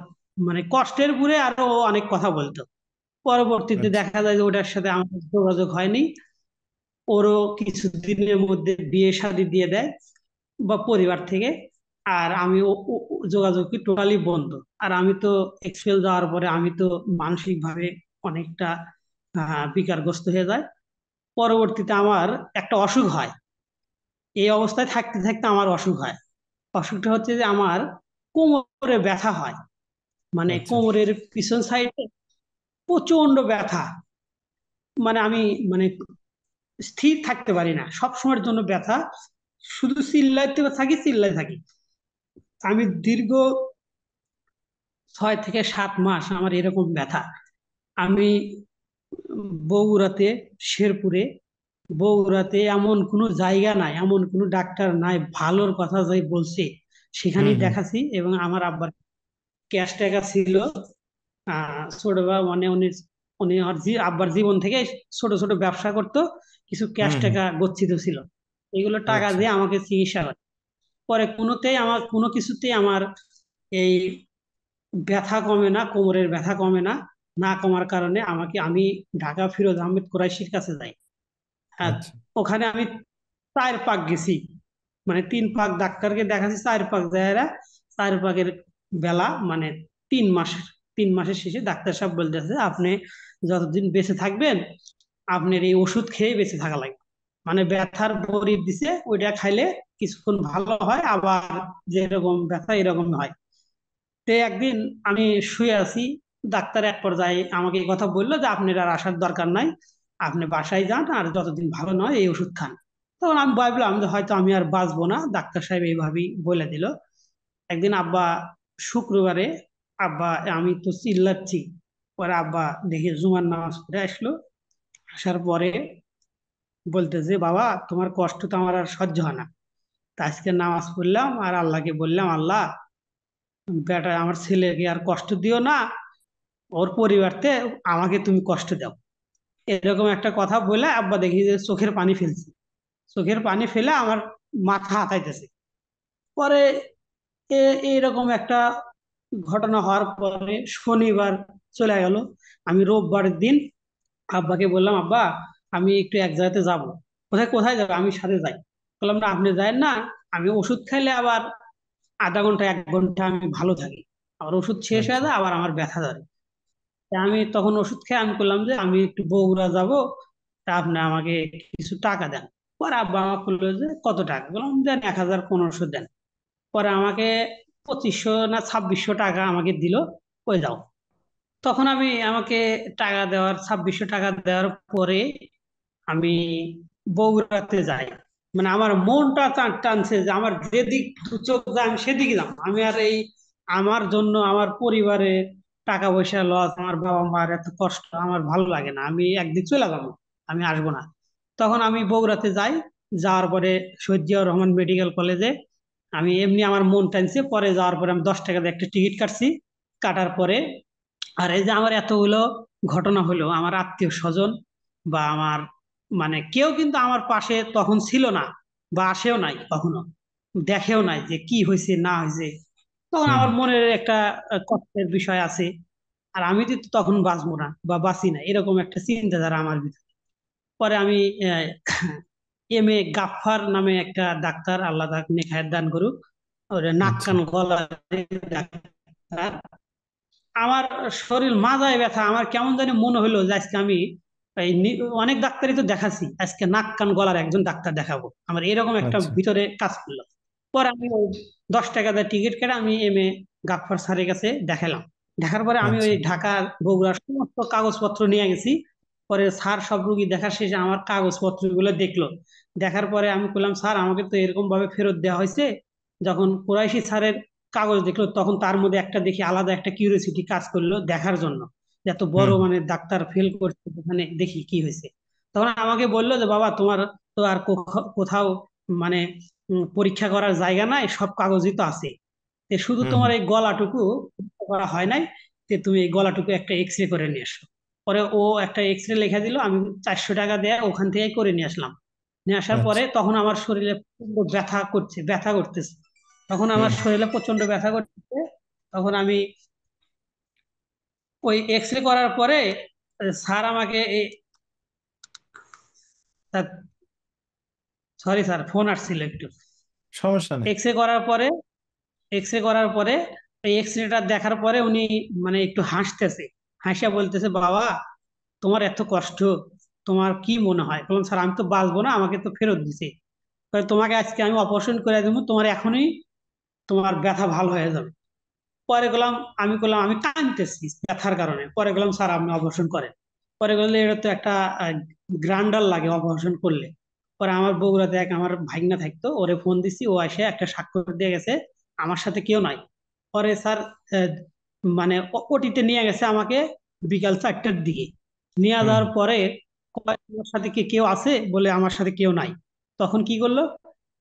S1: মানে কষ্টের পুরে আরো ও অনেক কথা বলতো। পরবর্তীতে
S2: আচ্ছা
S1: দেখা যায় যে ওটার সাথে আমার যোগাযোগ হয়নি। ওরও কিছুদিনের মধ্যে বিয়ে শাদী দিয়ে দেয় বা পরিবার থেকে। আর আমি যোগাযোগ কি টোটালি বন্ধ। আর আমি তো এক্সেল যাওয়ার পরে আমি তো মানসিক ভাবে অনেকটা বিকারগ্রস্ত হয়ে যায়। পরবর্তীতে আমার একটা অসুখ হয়। এই অবস্থায় থাকতে থাকতে আমার অসুখ হয়। অসুখটা হচ্ছে যে আমার কোমরে ব্যথা হয়, মানে
S2: আচ্ছা
S1: কোমরের পিছন সাইডে প্রচন্ড ব্যথা। মানে আমি মানে স্থির থাকতে পারি না, সব সময়ের জন্য ব্যথা, শুধু চিল্লাইতে থাকি চিল্লাই থাকি। আমি দীর্ঘ 6 থেকে 7 মাস আমার এরকম ব্যথা। আমি বগুড়াতে, শেরপুরে, বগুড়াতে এমন কোনো জায়গা নাই, এমন কোনো ডাক্তার নাই ভালোর কথা যাই বলছে
S2: হুম
S1: সেখানেই
S2: হুম।
S1: দেখাছি। এবং আমার আব্বার ক্যাশ টাকা ছিল, ছোট মানে উনি উনি ওর আব্বার জীবন থেকে ছোট ছোট ব্যবসা করতো, কিছু ক্যাশ
S2: হুম হুম।
S1: টাকা গচ্ছিত ছিল। এগুলো টাকা
S2: আচ্ছা
S1: দিয়ে আমাকে চিকিৎসা করে। পরে কোনোতেই আমার কোনো কিছুতেই আমার এই ব্যথা কমে না, কোমরের ব্যথা কমে না। না কমার কারণে আমি ঢাকা ফিরোজ আহমেদ কুরাইশির কাছে যাই। হ্যাঁ,
S2: আচ্ছা
S1: ওখানে আমি 4 পাক গেছি, মানে 3 পাক ডাক্তারকে দেখাচ্ছি, 4 পাক জায়গা, 4 পাকের বেলা মানে 3 মাসের 3 মাসের শেষে ডাক্তার সাহেব বলতেছে আপনি যতদিন বেঁচে থাকবেন আপনার এই ওষুধ খেয়ে বেঁচে থাকা লাগবে। মানে ব্যথার বড়ি দিছে, ওইটা খাইলে কিছুক্ষণ ভালো হয়, আবার যেরকম ব্যথা এরকম হয়। তো একদিন আমি শুয়ে আছি, ডাক্তার এক পর্যায়ে আমাকে এই কথা বললো যে আপনার আর আসার দরকার নাই, আপনি বাসায় যান, আর যতদিন ভালো নয় এই ওষুধ খান। তখন আমি ভাবলাম যে হয়তো আমি আর বাঁচবো না, ডাক্তার সাহেব এইভাবেই বলে দিল। একদিন আব্বা শুক্রবারে, আব্বা, আমি তো চিল্লাচ্ছি, পরে আব্বা দেখি জুমার নামাজ পড়ে আসলো। আসার পরে বলতেছে বাবা তোমার কষ্ট তো আমার আর সহ্য হয় না। তা আজকে নামাজ পড়লাম আর আল্লাহকে বললাম, আল্লাহ বেটা আমার ছেলেকে আর কষ্ট দিও না, ওর পরিবর্তে আমাকে তুমি কষ্ট দাও। এরকম একটা কথা বলে আব্বা দেখি যে চোখের পানি ফেলছে। চোখের পানি ফেলে আমার মাথা হাতাইতেছে। পরে এইরকম একটা ঘটনা হওয়ার পরে শনিবার চলে গেল। আমি রোববারের দিন আব্বাকে বললাম, আব্বা আমি একটু এক জায়গাতে যাব। কোথায় কোথায় যাবে, আমি সাথে যাই। বললাম না আপনি যাই না, আমি ওষুধ খাইলে আবার আধা ঘন্টা 1 ঘন্টা আমি ভালো থাকি, আবার ওষুধ শেষ হয়ে
S2: আচ্ছা
S1: যায় আবার আমার ব্যথা ধরে। তা আমি তখন ওষুধ খেয়ে আমি করলাম যে আমি একটু বগুড়া যাব, তা আপনি আমাকে কিছু টাকা দেন। পরে আব্বা আমাকে বললো যে কত টাকা, বললাম দেন 1000 1500 দেন। পরে আমাকে 2500 না 2600 টাকা আমাকে দিল, ওই যাও। তখন আমাকে টাকা দেওয়ার 2600 টাকা দেওয়ার পরে আমি বগুড়াতে যাই। মানে আমার মনটা টানছে যে আমার যেদিক দু চোখ যায় আমি সেদিকে যাম, আমি আর এই আমার জন্য আমার পরিবারে টাকা পয়সা লস, আমার বাবা মার এত কষ্ট আমার ভালো লাগে না, আমি একদিন চলে যাবো, আমি আসবো না। তখন আমি বগুড়াতে যাই। যাওয়ার পরে শহীদ জিয়াউর রহমান মেডিকেল কলেজে আমি এমনি আমার মন টানছে, পরে যাওয়ার পরে আমি 10 টাকা দিয়ে একটা টিকিট কাটছি। কাটার পরে আর এই যে আমার এতগুলো ঘটনা হলো, আমার আত্মীয় স্বজন বা আমার মানে কেউ কিন্তু আমার পাশে তখন ছিল না, বা আসেও নাই কখনো, দেখেও নাই যে কি হয়েছে না হয়েছে। তখন
S2: হুম
S1: আমার মনের একটা কষ্টের বিষয় আছে। আর আমি তো তখন বাঁচবো না বা বাঁচি না, এরকম একটা চিন্তাধারা আমার ভিতরে। পরে আমি এম এ গাফফার নামে একটা ডাক্তার, আল্লাহ তাকে নেখায়ের দান করুক, ওর নাক
S2: আচ্ছা
S1: কান গলা ডাক্তার। আমার শরীর মাজায় ব্যথা, আমার কেমন জানি মনে হলো যে আজকে আমি অনেক ডাক্তারই তো দেখাচ্ছি, আজকে নাক কান গলার একজন ডাক্তার দেখাবো, আমার এরকম একটা
S2: আচ্ছা
S1: ভিতরে কাজ করলো। পরে আমি ওই 10 টাকা দিয়ে টিকিট কেটে আমি এম এ গাফফার স্যারের কাছে দেখালাম। দেখার পরে আমি ওই
S2: আচ্ছা।
S1: ঢাকা বগুড়ার সমস্ত কাগজপত্র নিয়ে গেছি। পরে স্যার সব রুগী দেখার শেষে আমার কাগজপত্র গুলো দেখলো। দেখার পরে আমি বললাম, স্যার আমাকে তো এরকম ভাবে ফেরত দেওয়া হয়েছে। যখন কুরাইশি স্যারের কাগজ দেখলো তখন তার মধ্যে একটা দেখি আলাদা একটা কিউরিওসিটি কাজ করলো দেখার জন্য, যে এত বড়
S2: হুম
S1: মানে ডাক্তার ফেল করছে ওখানে, দেখি কি হয়েছে। তখন আমাকে বললো যে বাবা তোমার তো আর কোথাও মানে পরীক্ষা করার জায়গা নাই, সব কাগজই তো আছে। শুধু
S2: হুম
S1: তোমার
S2: হুম।
S1: এই গলাটুকু পরীক্ষা করা হয় নাই, যে তুমি এই গলাটুকু একটা এক্স রে করে নিয়ে আসো। পরে ও একটা এক্স রে লেখা দিল, আমি 400 টাকা দিয়ে ওখান থেকে করে নিয়ে আসলাম। নিয়ে আসার পরে
S2: আচ্ছা।
S1: তখন আমার শরীরে প্রচন্ড ব্যথা করছে, ব্যথা করতেছে। তখন আমার
S2: হুম।
S1: শরীরে প্রচন্ড ব্যথা করতেছে। তখন আমি ওই এক্স রে করার পরে স্যার আমাকে সরি স্যার, ফোন আসছিল একটু।
S2: সমস্যা নেই।
S1: এক্স রে করার পরে এক্স রে করার পরে এই এক্স রেটা দেখার পরে উনি মানে একটু হাসতেছে, হাসিয়া বলতেছে, বাবা তোমার এত কষ্ট, তোমার কি মনে হয়? বললাম, স্যার আমি তো বাঁচবো না, আমাকে তো ফেরত দিছে। বলে, তোমাকে আজকে আমি অপারেশন করে দেবো, তোমার এখনই তোমার ব্যথা ভালো হয়ে যাবে। পরে গেলাম, আমি বললাম আমি কাঁদতেছি ব্যথার কারণে। পরে গেলাম, স্যার আপনি অপারেশন করেন। পরে বললে এটা তো একটা গ্রান্ডার লাগে অপারেশন করলে। পরে আমার বগুড়াতে এক আমার ভাগনা থাকতো, ওরে ফোন দিছি, ও এসে একটা স্বাক্ষর দিয়ে গেছে, আমার সাথে কেউ নাই। পরে স্যার আহ, মানে ওটিতে নিয়ে গেছে আমাকে বিকাল 4টার দিকে। নিয়ে
S2: হুম
S1: যাওয়ার পরে কয়, তোমার সাথে কি কেউ আছে? বলে আমার সাথে কেউ নাই। তখন কি করলো,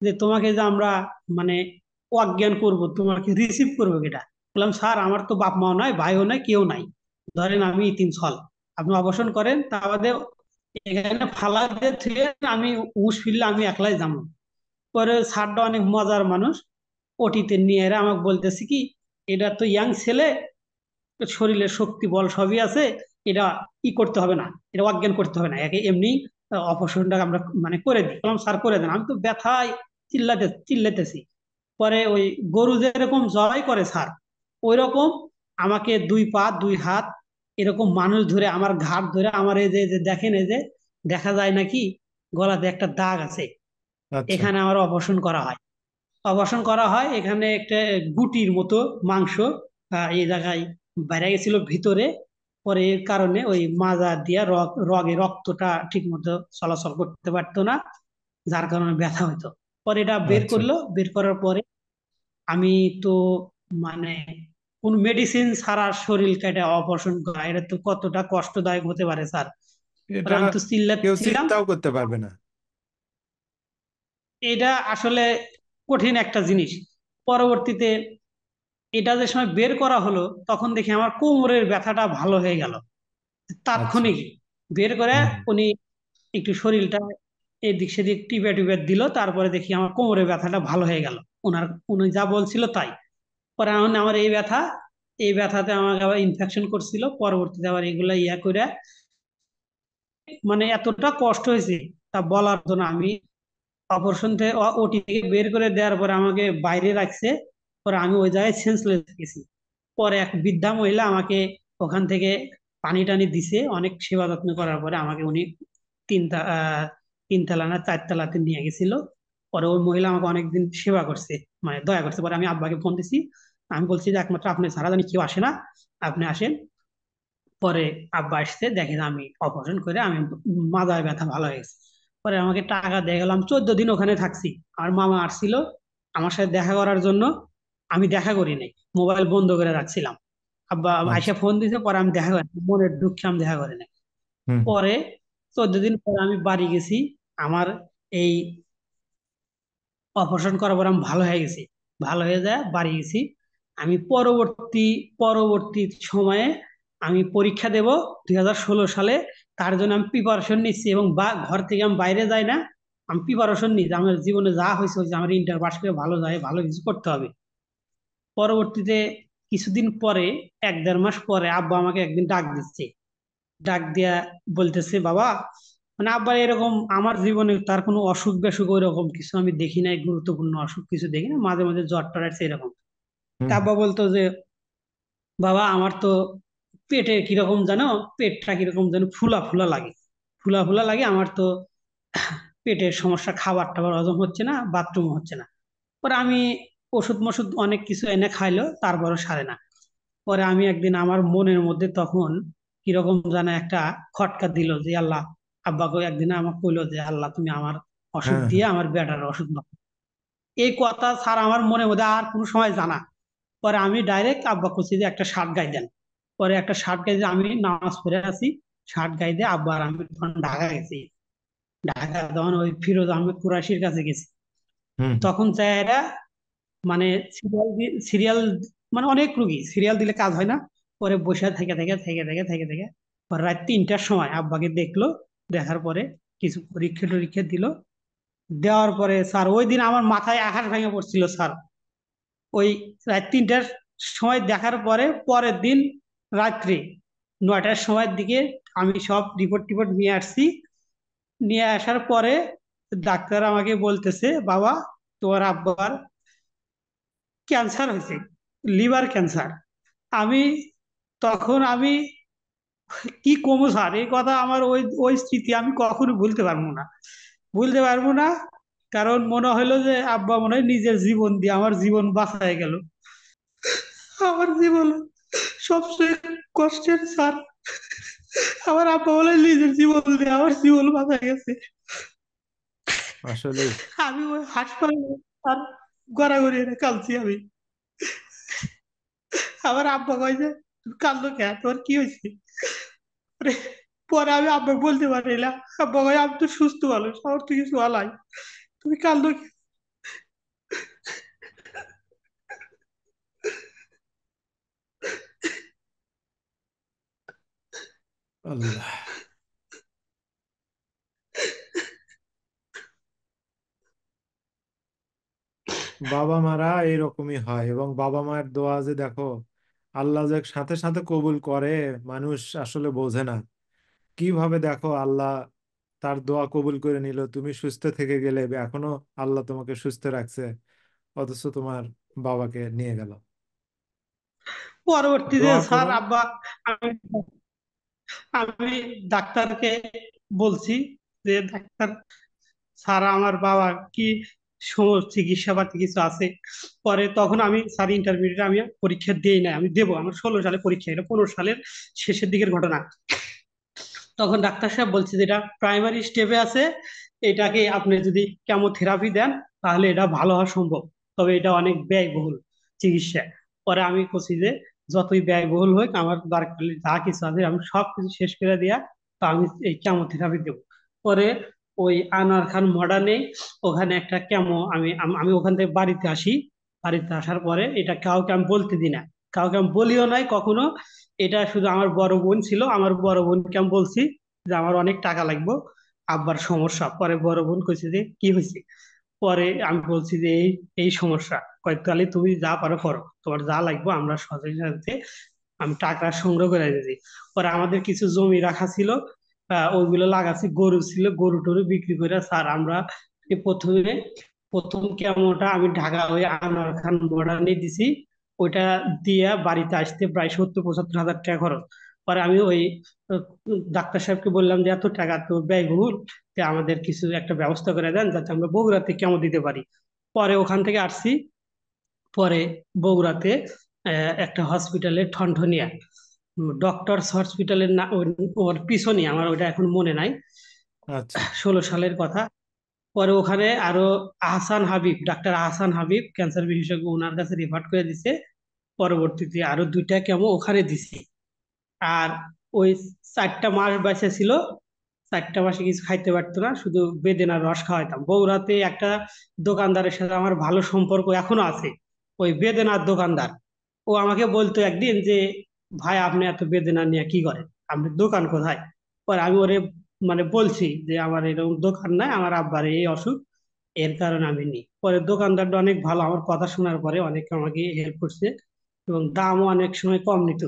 S1: যে তোমাকে যে আমরা মানে অজ্ঞান করব, তোমাকে রিসিভ করবো কিটা? বললাম, স্যার আমার তো বাপ মাও নাই, ভাইও নাই, কেউ নাই, ধরেন আমি তিন ছল, আপনি অবসর করেন, তা বাদে এখানে ফালা দিয়ে থুয়ে আমি হুঁশ ফিরলে আমি একলাই যাবো। পরে স্যারটা অনেক মজার মানুষ, ওটিতে নিয়ে এরা আমাকে বলতেছে কি, এটা তো ইয়াং ছেলে, শরীরে শক্তি বল সবই আছে, এটা ই করতে হবে না, এটা অজ্ঞান করতে হবে না, একে এমনি অপারেশনটা আমরা মানে করে দিই। বললাম, স্যার করে দেন, আমি তো ব্যথায় চিল্লাতেছি। পরে ওই গরু যেরকম জবাই করে স্যার, ওই রকম আমাকে দুই পা দুই হাত এরকম মানুষ ধরে আমার ঘাট ধরে আমার এই যে যে দেখেন, এই যে দেখা যায় নাকি গলাতে একটা দাগ আছে,
S2: আচ্ছা
S1: এখানে আমার অপারেশন করা হয়। অপারেশন করা হয় এখানে একটা গুটির মতো মাংস এই জায়গায় বাইরে গেছিল ভিতরে। পরে এর কারণে ওই মাজা দিয়া রগে রক্তটা ঠিক মতো চলাচল করতে পারতো না, যার কারণে ব্যথা হইতো। পরে এটা বের
S2: আচ্ছা।
S1: করলো, বের করার পরে আমি তো মানে কোন মেডিসিন ছাড়া শরীর কেটে অপারেশন করা, এটা তো কতটা কষ্টদায়ক হতে পারে স্যার। পরে
S2: এটা
S1: আমি তো
S2: কেউ
S1: চিল্লাচ্ছিলাম।
S2: চিন্তাও করতে পারবে না।
S1: এটা আসলে কঠিন একটা জিনিস। পরবর্তীতে এটা যে সময় বের করা হলো, তখন দেখি আমার কোমরের ব্যথাটা ভালো হয়ে গেল
S2: আচ্ছা।
S1: তাৎক্ষণিক। বের করে
S2: হুম
S1: উনি একটু শরীরটা এদিক সেদিক টিপে টিপে দিল, তারপরে দেখি আমার কোমরের ব্যথাটা ভালো হয়ে গেল। উনি যা বলছিল তাই। পরে আমার এই ব্যথাতে আমাকে আবার ইনফেকশন করছিল, পরবর্তীতে আবার এগুলা ইয়া করে মানে এতটা কষ্ট হয়েছে তা বলার জন্য। আমি অপারেশন থেকে ওটি থেকে বের করে দেওয়ার পরে আমাকে বাইরে রাখছে। পরে আমি ওই জায়গায় সেন্সলেস গেছি। পরে এক বৃদ্ধা মহিলা আমাকে ওখান থেকে পানি টানি দিছে, অনেক সেবা যত্ন করার পরে আমাকে উনি তিনটা তিনতলা না চারতলাতে নিয়ে গেছিল। পরে ওই মহিলা আমাকে অনেকদিন সেবা করছে, মানে দয়া করছে। পরে আমি আব্বাকে ফোন দিছি, আমি বলছি যে একমাত্র আপনি ছাড়া জানি কেউ আসে না, আপনি আসেন। পরে আব্বা আসছে, দেখে যে আমি অপারেশন করে আমি মাথায় ব্যথা ভালো হয়ে গেছে। পরে আমাকে টাকা দিয়ে গেলাম, 14 দিন ওখানে থাকছি। আমার মামা আসছিল আমার সাথে দেখা করার জন্য। আমি দেখা করি নাই, মোবাইল বন্ধ করে রাখছিলাম। আব্বা
S2: আচ্ছা।
S1: আইসা ফোন দিছে, পরে আমি দেখা করি নাই। মনের দুঃখে আমি দেখা করি নাই।
S2: হুম।
S1: পরে 14 দিন পরে আমি বাড়ি গেছি। আমার এই অপারেশন করার পর আমি ভালো হয়ে গেছি। ভালো হয়ে যায় বাড়ি গেছি। আমি পরবর্তী সময়ে আমি পরীক্ষা দেব 2016 সালে। তার জন্য আমি প্রিপারেশন নিচ্ছি, এবং ঘর থেকে আমি বাইরে যাই না। আমি প্রিপারেশন নিই যে আমার জীবনে যা হয়েছে হয়েছে, আমার ইন্টার পাস করে ভালো যায়, ভালো কিছু করতে হবে। পরবর্তীতে কিছুদিন পরে, 1-1.5 মাস পরে আব্বা আমাকে একদিন ডাক দিচ্ছে। ডাক দিয়া বলতেছে, বাবা, মানে আব্বার এরকম আমার জীবনে তার কোনো অসুখ বিসুখ ওইরকম কিছু আমি দেখি নাই, গুরুত্বপূর্ণ অসুখ কিছু দেখি না, মাঝে মাঝে জ্বর টর আসছে এরকম। তা
S2: হুম।
S1: আব্বা বলতো যে, বাবা আমার তো পেটে কিরকম জানো, পেটটা কিরকম যেন ফুলা ফুলা লাগে, ফুলা ফুলা লাগে আমার তো, পেটের সমস্যা, খাবার টাবার হজম হচ্ছে না, বাথরুম হচ্ছে না। পরে আমি ওষুধ মষুধ অনেক কিছু এনে খাইলো, তারপরও সারে না। পরে আমি একদিন আমার মনের মধ্যে তখন কিরকম যেন একটা খটকা দিল যে আল্লাহ, আব্বাকে একদিন আমাকে কইলো যে আল্লাহ তুমি আমার অসুখ
S2: হ্যাঁ,
S1: দিয়ে
S2: হ্যাঁ।
S1: আমার বেটার অসুখ দাও। এই কথা স্যার আমার মনের মধ্যে আর কোনো সময় জানা। পরে আমি ডাইরেক্ট আব্বা করছি যে একটা শার্ট গাই দেন। পরে একটা শার্ট গাই দিয়ে আমি নামাজ পড়ে আছি, শার্ট গাই দিয়ে আব্বা আর আমি তখন ঢাকা গেছি। ঢাকা তখন ওই ফিরোজ আহমেদ কুরাশির কাছে গেছি।
S2: হুম।
S1: তখন চাইরা মানে সিরিয়াল, মানে অনেক রুগী সিরিয়াল দিলে কাজ হয় না। পরে বসে থেকে পরে রাত 3টার সময় আব্বাকে দেখলো। দেখার পরে কিছু পরীক্ষা টরীক্ষা দিল। দেওয়ার পরে স্যার ওই দিন আমার মাথায় আঘাত ভেঙে পড়ছিল স্যার। ওই রাত 3টার সময় দেখার পরে পরের দিন রাত্রে 9টার সময়ের দিকে আমি সব রিপোর্ট টিপোর্ট নিয়ে আসছি। নিয়ে আসার পরে ডাক্তার আমাকে বলতেছে, বাবা তোমার আব্বার ক্যান্সার হয়েছে, লিভার ক্যান্সার। আমি তখন কি কমু স্যার, এই কথা আমার ওই ওই স্মৃতি আমি কখনো ভুলতে পারবো না, ভুলতে পারবো না। কারণ মনে হলো যে আব্বা মনে হয় নিজের জীবন দিয়ে আমার জীবন বাঁচায় গেল। আমার জীবন সবচেয়ে কষ্টের স্যার, আমার আব্বা বলে নিজের জীবন দিয়ে আমার জীবন বাঁচা গেছে।
S2: আসলেই।
S1: আমি ওই হাসপাতালে আর গড়াগড়ি এনে কাঁদছি আমি। আমার আব্বা কয় যে, তুমি কান্দো কে, তোমার কি হয়েছে? পরে পরে আমি আব্বাকে বলতে পারি না। আব্বা কয়, আমি তো সুস্থ মানুষ, আমার তো কিছু হলাই, তুমি কান্দো কে?
S2: আল্লাহ। বাবা মারা এরকমই হয়, এবং বাবা মায়ের দোয়া যে দেখো আল্লাহ যে সাথে সাথে কবুল করে, মানুষ আসলে বোঝে না কিভাবে। দেখো আল্লাহ তার দোয়া কবুল করে নিল, তুমি সুস্থ থেকে গেলে, এখনো আল্লাহ তোমাকে সুস্থ রাখছে, অথচ তোমার বাবাকে নিয়ে গেল।
S1: পরবর্তীতে
S2: দোয়া
S1: স্যার
S2: করুন।
S1: আব্বা, আমি আমি ডাক্তারকে বলছি যে, ডাক্তার স্যার আমার বাবা কি চিকিৎসাপাতি কিছু আছে? পরে তখন আমি স্যার ইন্টারমিডিয়েট আমি পরীক্ষা দিই না, আমি দেবো, আমার 16 সালে পরীক্ষা, এটা 15 সালের শেষের দিকের ঘটনা। তখন ডাক্তার সাহেব বলছে যে এটা প্রাইমারি স্টেপে আছে, এটাকে আপনি যদি কেমোথেরাপি দেন তাহলে এটা ভালো হওয়া সম্ভব, তবে এটা অনেক ব্যয়বহুল চিকিৎসা। পরে আমি বলছি যে যতই ব্যয়বহুল হোক আমার দরকার হলে যা কিছু আছে আমি সব কিছু শেষ করে দিয়া তো আমি এই কেমোথেরাপি দেবো। পরে ওই আনোয়ার খান মডার্নে ওখানে একটা কেমো, আমি ওখান থেকে বাড়িতে আসি। বাড়িতে আসার পরে এটা কাউকে আমি বলতে দিই না, কাউকে আমি বলিও নাই কখনো। এটা শুধু আমার বড় বোন ছিল, আমার বড় বোনকে আমি বলছি যে আমার অনেক টাকা লাগবে, আব্বার সমস্যা। পরে বড় বোন কইছে যে কি হয়েছে? পরে আমি বলছি যে এই এই সমস্যা। কয় তাহলে তুমি যা পারো করো, তোমার যা লাগবে আমরা সহজে সাথে আমি টাকা সংগ্রহ করে দিয়েছি। পরে আমাদের কিছু জমি রাখা ছিল, ওইগুলো লাগাচ্ছি, গরু ছিল, গরু টরু বিক্রি করে স্যার আমরা এই প্রথম কেমোটা আমি ঢাকা হয়ে আনোয়ার খান মডার্নে দিছি। ওইটা দিয়ে বাড়িতে আসতে প্রায় 70-75 হাজার টাকা খরচ। পরে আমি ওই আহ, ডাক্তার সাহেবকে বললাম যে এত টাকা তো ব্যয়বহুল, তে আমাদের কিছু একটা ব্যবস্থা করে দেন যাতে আমরা বগুড়াতে কেমো দিতে পারি। পরে ওখান থেকে আসছি। পরে বগুড়াতে একটা হসপিটালে, ঠনঠনিয়া ডক্টরস হসপিটালের না, ওর পিছনে, আমার ওইটা এখন মনে নাই,
S2: আচ্ছা।
S1: 16 সালের কথা। পরে ওখানে আরো আহসান হাবিব, ডাক্তার আহসান হাবিব ক্যান্সার বিশেষজ্ঞ, ওনার কাছে রেফার করে দিছে। পরবর্তীতে আরো দুইটা কেমো ওখানে দিছি। আর ওই 4টা মাস বেঁচে ছিল, 4টা মাসে কিছু খাইতে পারতো না, শুধু বেদেনার রস খাওয়াইতাম। বগুড়াতে একটা দোকানদারের সাথে আমার ভালো সম্পর্ক এখনো আছে, ওই বেদেনার দোকানদার। ও আমাকে বলতো একদিন যে, ভাই আপনি এত বেদেনা নিয়ে কি করেন, আপনার দোকান কোথায়? পরে আমি ওরে মানে বলছি যে আমার এরকম দোকান নাই, আমার আব্বার এই অসুখ, এর কারণে আমি নিই। পরে দোকানদারটা অনেক ভালো, আমার কথা শোনার পরে অনেক আমাকে হেল্প করছে, এবং দামও অনেক সময় কম নিত।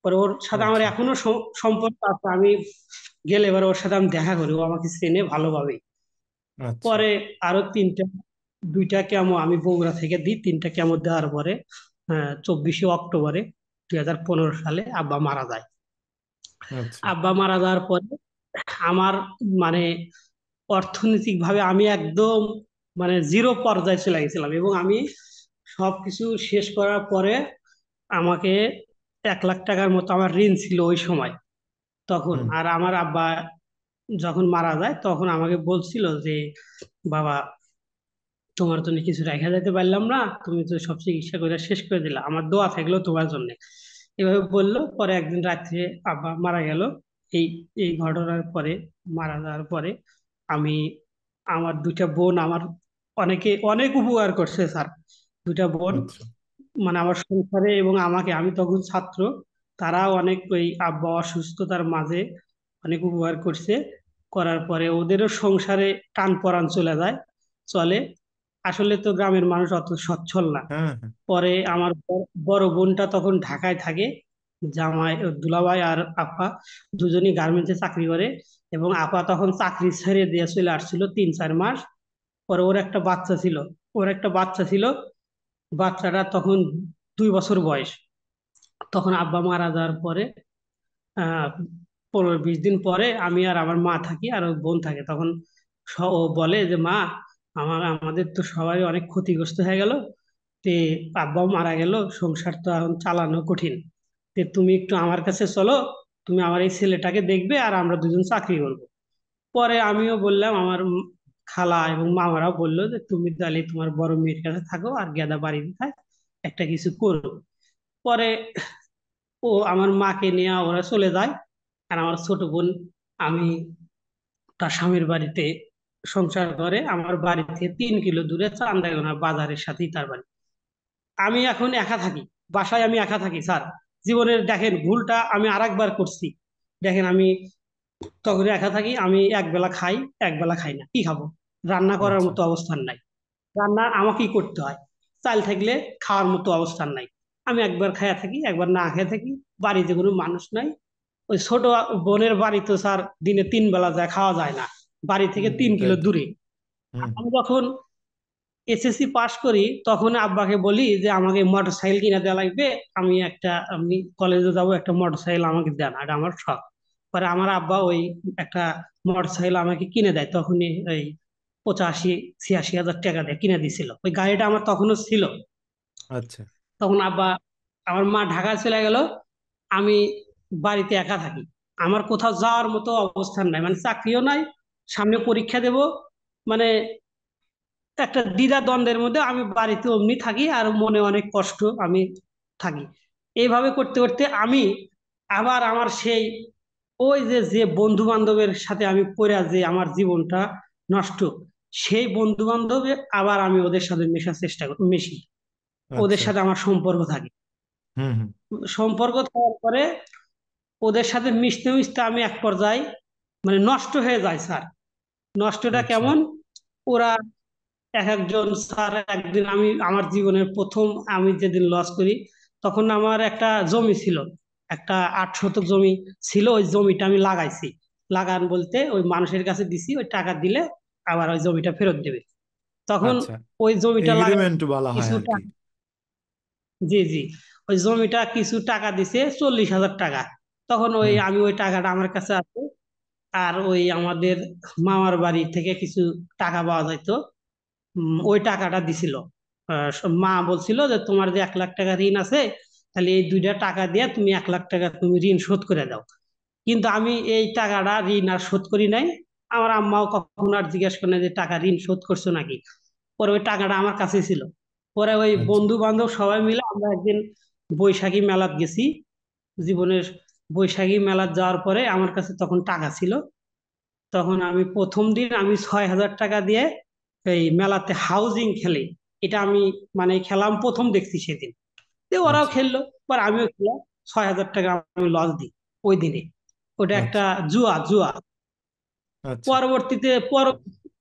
S1: পরে ওর সাথে আমার
S2: আচ্ছা
S1: এখনো সম্পর্ক আছে। আমি গেলে এবার ওর সাথে আমি দেখা করি, ও আমাকে চেনে ভালোভাবে।
S2: আচ্ছা
S1: পরে আরো দুইটা কেমো আমি বগুড়া থেকে দিই। 3টা কেমো দেওয়ার পরে 24শে অক্টোবরে 2015 সালে আব্বা মারা যায়।
S2: আচ্ছা
S1: আব্বা মারা যাওয়ার পরে আমার মানে অর্থনৈতিক ভাবে আমি একদম মানে জিরো পর্যায়ে চলে গেছিলাম, এবং আমি সবকিছু শেষ করার পরে আমাকে 1 লাখ টাকার মতো আমার ঋণ ছিল ওই সময়। তখন
S2: হুম
S1: আর আমার আব্বা যখন মারা যায় তখন আমাকে বলছিল যে, বাবা তোমার জন্য কিছু রেখা যেতে পারলাম না, তুমি তো সব চিকিৎসা করে শেষ করে দিলা, আমার দোয়া থাকলো তোমার জন্য। এভাবে বললো। পরে একদিন রাত্রে আব্বা মারা গেল। এই এই ঘটনার পরে, মারা যাওয়ার পরে আমি, আমার দুইটা বোন আমার অনেকে অনেক উপকার করছে স্যার। দুইটা বোন
S2: আচ্ছা
S1: মানে আমার সংসারে এবং আমাকে, আমি তখন ছাত্র, তারাও অনেক ওই আব্বা অসুস্থতার মাঝে অনেক উপকার করছে। করার পরে ওদেরও সংসারে টান পড়ান চলে যায়, চলে। আসলে তো গ্রামের মানুষ অত সচ্ছল না।
S2: হ্যাঁ হ্যাঁ
S1: পরে আমার বড় বোনটা তখন ঢাকায় থাকে, জামাই দুলাভাই আর আপা দুজনই গার্মেন্টসে চাকরি করে। এবং আপা তখন চাকরি ছেড়ে দিয়ে চলে আসছিল 3-4 মাস। পরে ওর একটা বাচ্চা ছিল। বাচ্চাটা তখন 2 বছর বয়স। তখন আব্বা মারা যাওয়ার পরে 15-20 দিন পরে আমি আর আমার মা থাকি, আর ওর বোন থাকে তখন। ও বলে যে, মা আমাদের তো সবাই অনেক ক্ষতিগ্রস্ত হয়ে গেল, তে আব্বাও মারা গেল, সংসার তো এখন চালানো কঠিন, তে তুমি একটু আমার কাছে চলো, তুমি আমার এই ছেলেটাকে দেখবে আর আমরা দুজন চাকরি করবো। পরে আমিও বললাম, আমার খালা এবং মামারাও বললো যে, তুমি তাহলে তোমার বড় মেয়ের কাছে থাকো আর গেদা বাড়িতে থাক, একটা কিছু করো। পরে ও আমার মাকে নিয়ে ওরা চলে যায়। আর আমার ছোট বোন, আমি তার স্বামীর বাড়িতে সংসার করে, আমার বাড়ি থেকে 3 কিলো দূরে চান্দাইগোনা বাজারের সাথেই তার বাড়ি। আমি এখন একা থাকি, বাসায় আমি একা থাকি স্যার। জীবনের দেখেন ভুলটা আমি আরেকবার করছি। দেখেন আমি তখন একা থাকি, আমি একবেলা খাই, একবেলা খাই না, কি খাবো? রান্না করার
S2: আচ্ছা
S1: মতো অবস্থান নাই, রান্না আমাকেই করতে হয়। চাল থাকলে খাওয়ার মতো অবস্থান নাই, আমি একবার খাইয়া থাকি, একবার না খেয়ে থাকি। বাড়িতে কোনো মানুষ নাই। ওই ছোট বোনের বাড়ি তো স্যার দিনে 3 বেলা যায়, খাওয়া যায় না, বাড়ি থেকে তিন
S2: তাই
S1: কিলো
S2: তো
S1: দূরে।
S2: হুম
S1: আমি যখন এসএসসি পাশ করি তখন আব্বাকে বলি যে, আমাকে মোটর সাইকেল কিনে দেওয়া লাগবে, আমি কলেজে যাব, একটা মোটর সাইকেল আমাকে দেন, এটা আমার শখ। পরে আমার আব্বা ওই একটা মোটর সাইকেল আমাকে কিনে দেয়, তখনই ওই 85-86 হাজার টাকা দিয়ে কিনে দিছিল। ওই গাড়িটা আমার তখনও ছিল।
S2: আচ্ছা
S1: তখন আব্বা, আমার মা ঢাকা চলে গেল, আমি বাড়িতে একা থাকি। আমার কোথাও যাওয়ার মতো অবস্থান নাই, মানে চাকরিও নাই, সামনে পরীক্ষা দেব, মানে একটা দ্বিধা দ্বন্দ্বের মধ্যে আমি বাড়িতে অমনি থাকি, আর মনে অনেক কষ্ট আমি থাকি। এইভাবে করতে করতে আমি আবার আমার সেই ওই যে যে বন্ধু বান্ধবের সাথে আমি পড়ে যে আমার জীবনটা নষ্ট, সেই বন্ধু বান্ধবের আবার আমি ওদের সাথে মেশার চেষ্টা করি, মেশি, ওদের
S2: আচ্ছা
S1: সাথে আমার সম্পর্ক থাকে।
S2: হুম হুম
S1: সম্পর্ক থাকার পরে ওদের সাথে মিশতে মিশতে আমি এক পর্যায়ে মানে নষ্ট হয়ে যায় স্যার। নষ্টটা
S2: আচ্ছা
S1: কেমন? ওরা এক একজন স্যার, একদিন আমি আমার জীবনের প্রথম, আমি যেদিন লস করি, তখন আমার একটা জমি ছিল, একটা 8 শতক জমি ছিল। ওই জমিটা আমি লাগাইছি, লাগান বলতে ওই মানুষের কাছে দিছি, ওই টাকা দিলে আবার ওই জমিটা ফেরত দেবে। তখন
S2: আচ্ছা
S1: ওই জমিটা লাগাই
S2: এগ্রিমেন্ট বলা হয়
S1: কিছু
S2: আর কি
S1: টাকা, জি জি, ওই জমিটা কিছু টাকা দিছে 40,000 টাকা। তখন
S2: হুম
S1: আমি ওই টাকাটা আমার কাছে আছে। আর ওই আমাদের মামার বাড়ি থেকে কিছু টাকা পাওয়া যাইতো, ওই টাকাটা দিছিল। মা বলছিল যে, তোমার যে 1 লাখ টাকা ঋণ আছে, তাহলে এই দুইটা টাকা দিয়ে তুমি 1 লাখ টাকা তুমি ঋণ শোধ করে দাও। কিন্তু আমি এই টাকাটা ঋণ আর শোধ করি নাই। আমার আম্মাও কখনো আর জিজ্ঞেস করে না যে টাকা ঋণ শোধ করছো নাকি। পরে ওই টাকাটা আমার কাছে ছিল। পরে ওই
S2: আচ্ছা।
S1: বন্ধু বান্ধব সবাই মিলে আমরা একদিন বৈশাখী মেলাত গেছি। জীবনের বৈশাখী মেলাত যাওয়ার পরে আমার কাছে তখন টাকা ছিল। তখন আমি প্রথম দিন আমি 6,000 টাকা দিয়ে এই মেলাতে হাউজিং খেলি। এটা আমি মানে খেলাম প্রথম দেখছি সেদিন। ওরাও
S2: আচ্ছা।
S1: খেললো, পর আমিও খেলাম। 6,000 টাকা আমি লস দিই ওই দিনে। ওটা একটা
S2: আচ্ছা।
S1: জুয়া জুয়া।
S2: আচ্ছা।
S1: পরবর্তীতে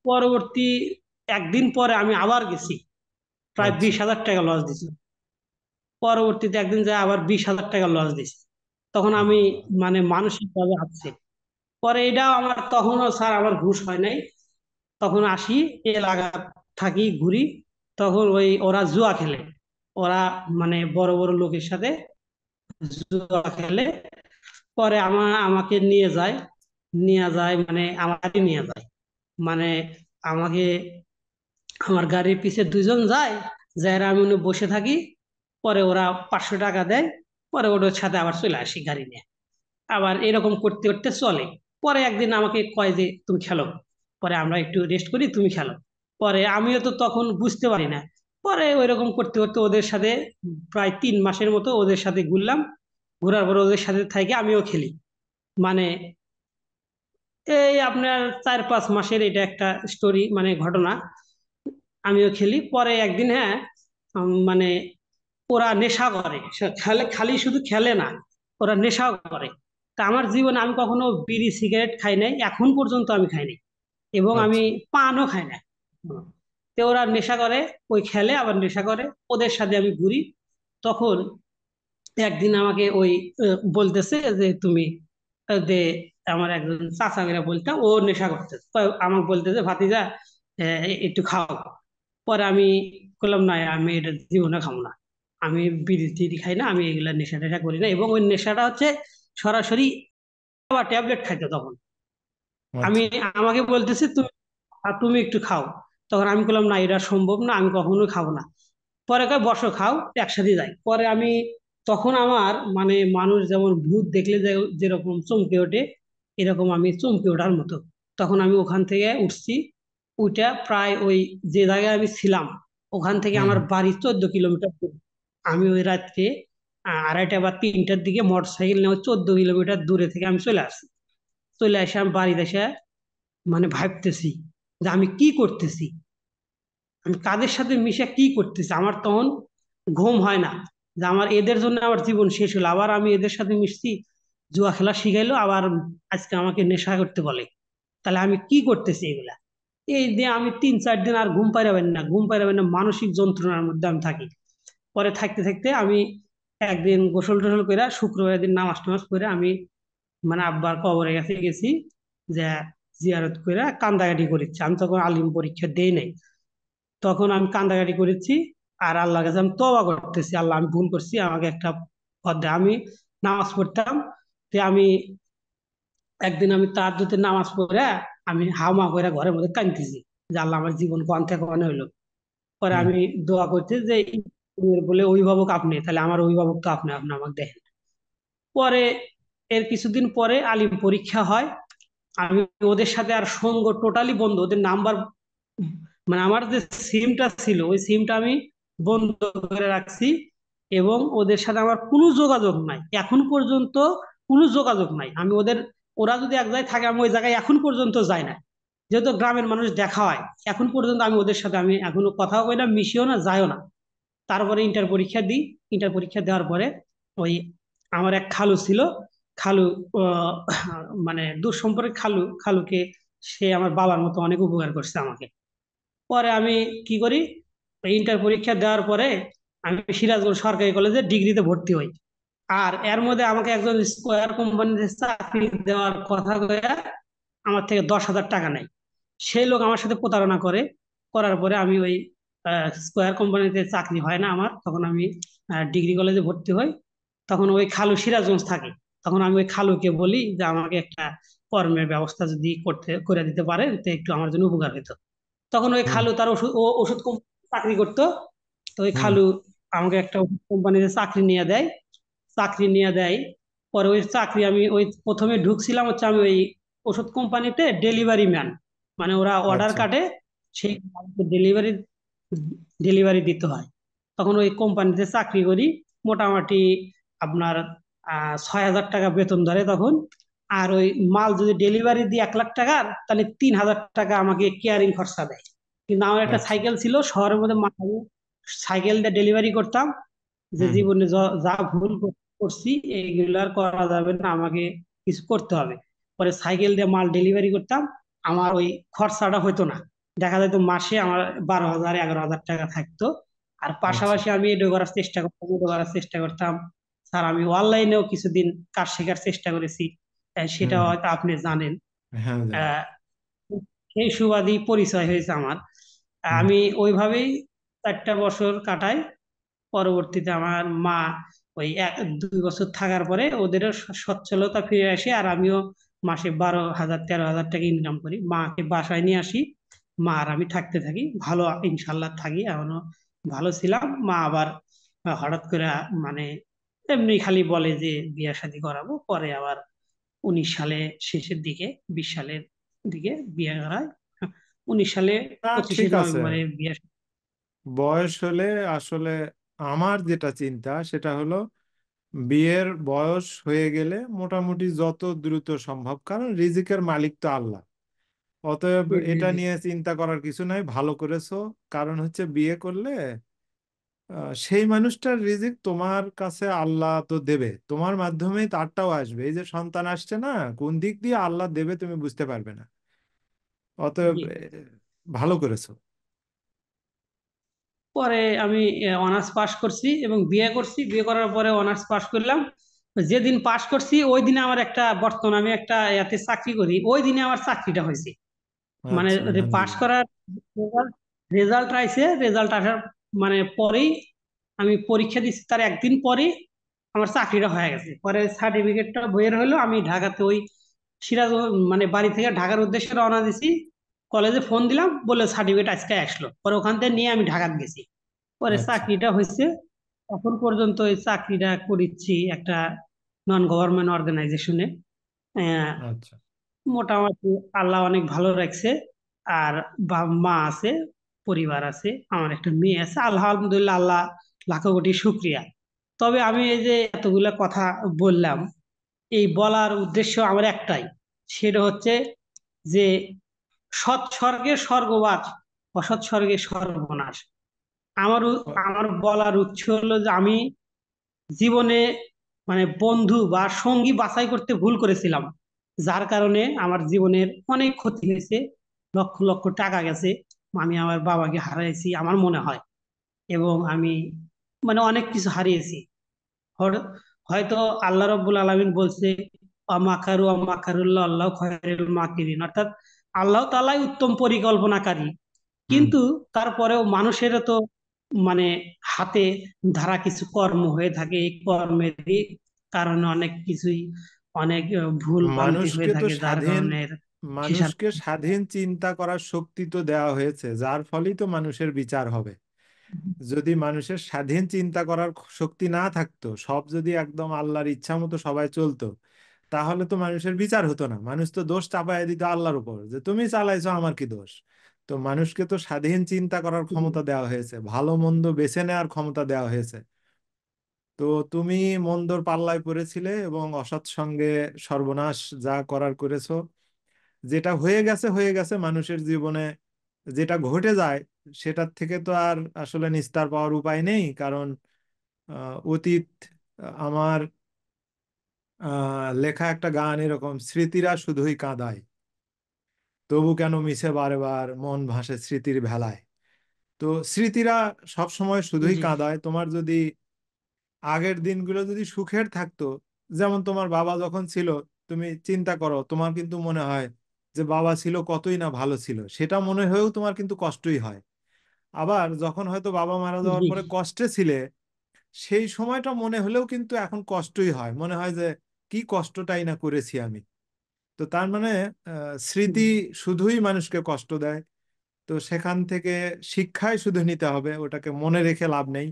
S1: পরবর্তী একদিন পরে আমি আবার গেছি, প্রায়
S2: আচ্ছা।
S1: 20,000 টাকা লস দিছি। পরবর্তীতে একদিন যায় আবার 20,000 টাকা লস দিছি। তখন আমি
S2: আল্লাহ।
S1: মানে মানসিক ভাবে আছে। পরে এটাও আমার তখনও স্যার আমার ঘুষ হয় নাই। তখন আসি, এলাকা থাকি, ঘুরি। তখন ওই ওরা জুয়া খেলে। ওরা মানে বড় বড় লোকের সাথে জুয়া খেলে। পরে আমাকে নিয়ে যায় মানে আমাকে নিয়ে যায় মানে আমাকে, আমার গাড়ির পিছে দুইজন যায়, যারা আমি ওখানে বসে থাকি। পরে ওরা 500 টাকা দেয়। পরে ওদের সাথে আবার চলে আসি গাড়ি নিয়ে। আবার এরকম করতে করতে চলে। পরে একদিন আমাকে কয় যে তুমি খেলো, পরে আমরা একটু রেস্ট করি, তুমি খেলো। পরে আমিও তো তখন বুঝতে পারি না। পরে ওইরকম করতে করতে ওদের সাথে প্রায় 3 মাসের মতো ওদের সাথে ঘুরলাম। ঘোরার পরে ওদের সাথে থেকে আমিও খেলি। মানে এই আপনার 4-5 মাসের এটা একটা স্টোরি, মানে ঘটনা। আমিও খেলি। পরে একদিন, হ্যাঁ, মানে ওরা নেশা করে। খেলে, খালি শুধু খেলে না, ওরা নেশাও করে। তা আমার জীবনে আমি কখনো বিড়ি সিগারেট খাই নাই, এখন পর্যন্ত আমি খাই নাই। এবং আমি
S2: আচ্ছা।
S1: পানও খাই না। তো ওরা নেশা করে, ওই খেলে আবার নেশা করে, ওদের সাথে আমি ঘুরি। তখন একদিন আমাকে ওই বলতেছে যে তুমি যে আমার একজন চাচা মেরা বলতাম, ও নেশা করতেছে, তো আমাকে বলতেছে ভাতিজা একটু খাও। পরে আমি বললাম না, আমি এটা জীবনে খাবো না। আমি বিড়ি টিড়ি খাই না, আমি এগুলা নেশা টেশা করি না। এবং ওই নেশাটা হচ্ছে সরাসরি আবার ট্যাবলেট খাইতো তখন। আমি,
S2: আচ্ছা।
S1: আমাকে বলতেছে তুমি তুমি একটু খাও। তখন আমি বললাম না, এটা সম্ভব না, আমি কখনোই খাবো না। পরে কয় বসো খাও, একসাথে যাই। পরে আমি, তখন আমার মানে মানুষ যেমন ভূত দেখলে যেরকম চমকে ওঠে, এরকম আমি চমকে ওঠার মতো। তখন আমি ওখান থেকে উঠছি। উঠা প্রায় ওই যে জায়গায় আমি ছিলাম, ওখান থেকে
S2: হুম।
S1: আমার বাড়ি 14 কিলোমিটার দূর। আমি ওই রাত্রে 2:30 বা 3টার দিকে মোটর সাইকেল নিয়ে 14 কিলোমিটার দূরে থেকে আমি চলে আসছি। চলে আসে আমি বাড়িতে এসে মানে ভাবতেছি যে আমি কি করতেছি, আমি কাদের সাথে মিশে কি করতেছি। আমার তখন ঘুম হয় না, যে আমার এদের জন্য আমার জীবন শেষ হলো, আবার আমি এদের সাথে মিশছি, জুয়া খেলা শিখাইলো, আবার আজকে আমাকে নেশা করতে বলে। তাহলে আমি কি করতেছি এগুলা। এই দিয়ে আমি 3-4 দিন আর ঘুম পাইরাবেন না, মানসিক যন্ত্রণার মধ্যে আমি থাকি। পরে থাকতে থাকতে আমি একদিন গোসল টোসল করে শুক্রবার দিন নামাজ টামাজ করে আমি মানে আব্বার কবরের কাছে গেছি, যে জিয়ারত করে কান্দাকাটি করেছি। আমি তখন আলিম পরীক্ষা দেই নাই। তখন আমি কান্দাকাটি করেছি। আর আল্লাহর কাছে আমি তওবা করতেছি, আল্লাহ আমি ভুল করছি, আমাকে একটা পথ দে। আমি নামাজ পড়তাম। যে আমি একদিন আমি তাহাজ্জুদের নামাজ পড়ে আমি হাওমা করে ঘরের মধ্যে কাঁদতেছি, যে আল্লাহ আমার জীবন কোন থেকে কোন হইলো। পরে
S2: হুম।
S1: আমি দোয়া করছি যে বলে অভিভাবক আপনি, তাহলে আমার অভিভাবক তো আপনি, আপনি আমাকে দেখেন। পরে এর কিছুদিন পরে আলিম পরীক্ষা হয়। আমি ওদের সাথে আর সঙ্গ টোটালি বন্ধ, ওদের নাম্বার মানে আমার যে সিমটা ছিল ওই সিমটা আমি বন্ধ করে রাখছি। এবং ওদের সাথে আমার কোনো যোগাযোগ নাই এখন পর্যন্ত, কোনো যোগাযোগ নাই। আমি ওদের, ওরা যদি এক জায়গায় থাকে আমি ওই জায়গায় এখন পর্যন্ত যাই না। যেহেতু গ্রামের মানুষ দেখা হয়, এখন পর্যন্ত আমি ওদের সাথে আমি এখনো কথাও কই না, মিশিও না, যাইও না। তারপরে ইন্টার পরীক্ষা দিই। ইন্টার পরীক্ষা দেওয়ার পরে ওই আমার এক খালু ছিল, খালু আহ, মানে দূর সম্পর্কে খালুকে, সে আমার বাবার মতো অনেক উপকার করছে আমাকে। পরে আমি কি করি, ইন্টার পরীক্ষা দেওয়ার পরে আমি সিরাজগঞ্জ সরকারি কলেজে ডিগ্রিতে ভর্তি হই। আর এর মধ্যে আমাকে একজন স্কয়ার কোম্পানিতে চাকরি দেওয়ার কথা কয়ে আমার থেকে 10,000 টাকা নেয়। সেই লোক আমার সাথে প্রতারণা করে। করার পরে আমি ওই স্কয়ার কোম্পানিতে চাকরি হয় না আমার, তখন আমি ডিগ্রি কলেজে ভর্তি হই। তখন ওই খালু সিরাজগঞ্জ থাকে। তখন আমি ওই খালুকে বলি যে আমাকে একটা কর্মের ব্যবস্থা যদি করতে করে দিতে পারেন তো একটু আমার জন্য উপকার হতো। তখন ওই
S2: হুম।
S1: খালু তার ওষুধ কোম্পানি চাকরি করতো। তো ওই
S2: হুম।
S1: খালু আমাকে একটা ওষুধ কোম্পানিতে চাকরি নিয়ে দেয়। পরে ওই চাকরি আমি ওই প্রথমে ঢুকছিলাম হচ্ছে আমি ওই ওষুধ কোম্পানিতে ডেলিভারি ম্যান, মানে ওরা অর্ডার
S2: আচ্ছা।
S1: কাটে, সেই ডেলিভারি ডেলিভারি দিতে হয়। তখন ওই কোম্পানিতে চাকরি করি। মোটামুটি আপনার 6,000 টাকা বেতন ধরে তখন। আর ওই মাল যদি ডেলিভারি দিই 1 লাখ টাকার, তাহলে 3,000 টাকা আমাকে কেয়ারিং খরচা দেয়। কিন্তু আমার একটা
S2: আচ্ছা।
S1: সাইকেল ছিল শহরের মধ্যে, সাইকেল দিয়ে ডেলিভারি করতাম। যে
S2: হুম হুম।
S1: জীবনে যা ভুল করছি এইগুলো আর করা যাবে না, আমাকে কিছু করতে হবে। পরে সাইকেল দিয়ে মাল ডেলিভারি করতাম। আমার ওই খরচাটা হতো না, দেখা যেত মাসে আমার 12,000 11,000 টাকা থাকতো। আর
S2: আচ্ছা।
S1: পাশাপাশি আমি এটা করার চেষ্টা করতাম। স্যার, আমি অনলাইনেও কিছুদিন কাজ শেখার চেষ্টা করেছি, সেটা
S2: হুম হুম।
S1: হয়তো আপনি জানেন।
S2: হ্যাঁ জানি।
S1: আহ, সেই সুবাদী পরিচয় হয়েছে আমার।
S2: হুম।
S1: আমি ওইভাবেই 4টা বছর কাটাই। পরবর্তীতে আমার মা ওই 2 বছর থাকার পরে ওদেরও সচ্ছলতা ফিরে আসে, আর আমিও মাসে 12,000 13,000 টাকা ইনকাম করি, মাকে বাসায় নিয়ে আসি। মা আর আমি থাকতে থাকি, ভালো ইনশাল্লাহ থাকি এখনো। ভালো ছিলাম। মা আবার হঠাৎ করে মানে এমনি খালি বলে যে বিয়ে শাদী করাবো, পরে আবার 19 সালে শেষের দিকে, 20 সালের দিকে বিয়ে করায়। 19 সালে
S2: না,
S1: পঁচিশে
S2: ঠিক আছে।
S1: নভেম্বরে বিয়ে।
S2: বয়স হলে আসলে আমার যেটা চিন্তা সেটা হলো বিয়ের বয়স হয়ে গেলে মোটামুটি যত দ্রুত সম্ভব, কারণ রিজিকের মালিক তো আল্লাহ। অতএব
S1: জি জি
S2: এটা
S1: জি
S2: নিয়ে চিন্তা করার কিছু নাই, ভালো করেছো। কারণ হচ্ছে বিয়ে করলে সেই মানুষটার রিজিক তোমার কাছে আল্লাহ তো দেবে, তোমার মাধ্যমেই তারটাও আসবে। এই যে সন্তান আসছে না, কোন দিক দিয়ে আল্লাহ দেবে তুমি বুঝতে পারবে না। অতএব
S1: জি।
S2: ভালো করেছো।
S1: পরে আমি অনার্স পাশ করছি এবং বিয়ে করছি। বিয়ে করার পরে অনার্স পাশ করলাম। যেদিন পাশ করছি ওই দিনে আমার একটা, বর্তমানে আমি একটা ইয়াতে চাকরি করি, ওই দিনে আমার চাকরিটা হয়েছে। মানে
S2: আচ্ছা,
S1: পাশ
S2: আলহামদুলিল্লাহ।
S1: করার রেজাল্ট আইছে, রেজাল্ট আসার মানে পরেই আমি পরীক্ষা দিচ্ছি, তার একদিন পরেই আমার চাকরিটা হয়ে গেছে। পরে সার্টিফিকেটটা বইয়ের হলো, আমি ঢাকাতে ওই সিরাজ, মানে বাড়ি থেকে ঢাকার উদ্দেশ্যে রওনা দিছি। কলেজে ফোন দিলাম, বলে সার্টিফিকেট আজকে আসলো। পরে ওখান থেকে নিয়ে আমি ঢাকাত গেছি। পরে
S2: আচ্ছা।
S1: চাকরিটা হয়েছে। এখন পর্যন্ত এই চাকরিটা করেছি একটা নন গভর্নমেন্ট অর্গানাইজেশনে।
S2: আচ্ছা।
S1: মোটামুটি আল্লাহ অনেক ভালো রাখছে। আর মা আছে, পরিবার আছে, আমার একটা মেয়ে আছে, আলহামদুলিল্লাহ, আল্লাহ লাখো কোটি শুক্রিয়া। তবে আমি এই যে এতগুলা কথা বললাম, এই বলার উদ্দেশ্য আমার একটাই, সেটা হচ্ছে যে সৎ স্বর্গে স্বর্গবাস, অসৎ স্বর্গে সর্বনাশ। আমার বলার উৎস হলো যে আমি জীবনে মানে বন্ধু বা সঙ্গী বাছাই করতে ভুল করেছিলাম, যার কারণে আমার জীবনের অনেক ক্ষতি হয়েছে। লক্ষ লক্ষ টাকা গেছে। আমি আমার বাবাকে হারিয়েছি আমার মনে হয়, এবং আমি মানে অনেক কিছু হারিয়েছি। হর- হয়তো আল্লাহ রাব্বুল আলামিন বলছে, অমাকারু অমাকারুল্লাহ আল্লাহ খায়রুল মাকিরিন, অর্থাৎ আল্লাহ তাআলাই উত্তম পরিকল্পনাকারী।
S2: হুম।
S1: কিন্তু তারপরেও মানুষেরও তো মানে হাতে ধারা কিছু কর্ম হয়ে থাকে, এই কর্মেরই কারণে অনেক কিছুই, অনেক ভুল ভ্রান্তি হয়ে
S2: মানুষকে তো
S1: থাকে, যার
S2: স্বাধীন
S1: কারণে হিসাব।
S2: মানুষকে স্বাধীন চিন্তা করার শক্তি তো দেওয়া হয়েছে, যার ফলেই তো মানুষের বিচার হবে। যদি মানুষের স্বাধীন চিন্তা করার শক্তি না থাকতো, সব যদি একদম আল্লাহর ইচ্ছা মতো সবাই চলতো, তাহলে তো মানুষের বিচার হতো না। মানুষ তো দোষ চাপায় দিত আল্লাহর উপর, যে তুমি চালাইছো, আমার কি দোষ। তো মানুষকে তো স্বাধীন চিন্তা করার ক্ষমতা দেওয়া হয়েছে, ভালো মন্দ বেছে নেওয়ার ক্ষমতা দেওয়া হয়েছে। তো তুমি মন্দর পাল্লায় পড়েছিলে এবং অসৎ সঙ্গে সর্বনাশ যা করার করেছো। যেটা হয়ে গেছে হয়ে গেছে মানুষের জীবনে, যেটা ঘটে যায় সেটার থেকে তো আর আসলে নিস্তার পাওয়ার উপায় নেই। কারণ অতীত, আমার লেখা একটা গান এরকম, স্মৃতিরা শুধুই কাঁদায়, তবু কেন মিছে বারে বার মন ভাসে স্মৃতির ভেলায়। তো স্মৃতিরা সব সময় শুধুই
S1: জি
S2: কাঁদায়। তোমার যদি আগের দিনগুলো যদি সুখের থাকতো, যেমন তোমার বাবা যখন ছিল, তুমি চিন্তা করো, তোমার কিন্তু মনে হয় যে বাবা ছিল কতই না ভালো ছিল, সেটা মনে হয়েও তোমার কিন্তু কষ্টই হয়। আবার যখন হয়তো বাবা মারা যাওয়ার
S1: জি
S2: পরে কষ্টে ছিলে, সেই সময়টা মনে হলেও কিন্তু এখন কষ্টই হয়, মনে হয় যে কি কষ্টটাই না করেছি আমি। তো তার মানে স্মৃতি শুধুই মানুষকে কষ্ট দেয়। তো সেখান থেকে শিক্ষাই শুধু নিতে হবে, ওটাকে মনে রেখে লাভ নেই।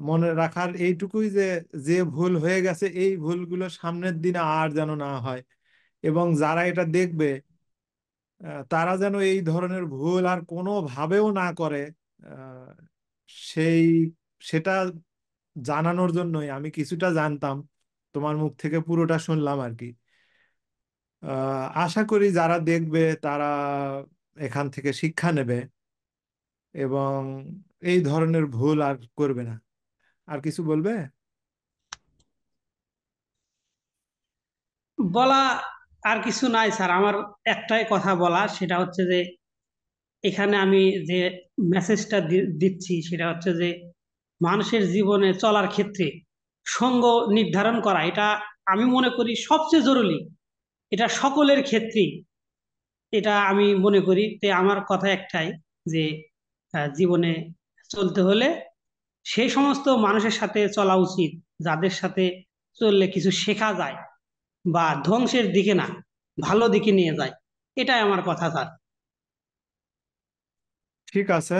S2: মনে রাখার এইটুকুই যে যে ভুল হয়ে গেছে এই ভুলগুলো সামনের দিনে আর যেন না হয়, এবং যারা এটা দেখবে তারা যেন এই ধরনের ভুল আর কোনোভাবেও না করে। আহ, সেই সেটা জানানোর জন্যই আমি কিছুটা জানতাম, তোমার মুখ থেকে পুরোটা শুনলাম আর কি। আশা করি যারা দেখবে তারা এখান থেকে শিক্ষা নেবে এবং এই ধরনের ভুল আর করবে না। আর কিছু বলবে?
S1: বলা আর কিছু নাই স্যার, আমার একটাই কথা বলা, সেটা হচ্ছে যে এখানে আমি যে মেসেজটা দিচ্ছি সেটা হচ্ছে যে মানুষের জীবনে চলার ক্ষেত্রে সঙ্গ নির্ধারণ করা, এটা আমি মনে করি সবচেয়ে জরুরি। এটা সকলের ক্ষেত্রেই, এটা আমি মনে করি। তে আমার কথা একটাই যে জীবনে চলতে হলে সেই সমস্ত মানুষের সাথে চলা উচিত যাদের সাথে চললে কিছু শেখা যায়, বা ধ্বংসের দিকে না, ভালো দিকে নিয়ে যায়। এটাই আমার কথা স্যার।
S2: ঠিক আছে।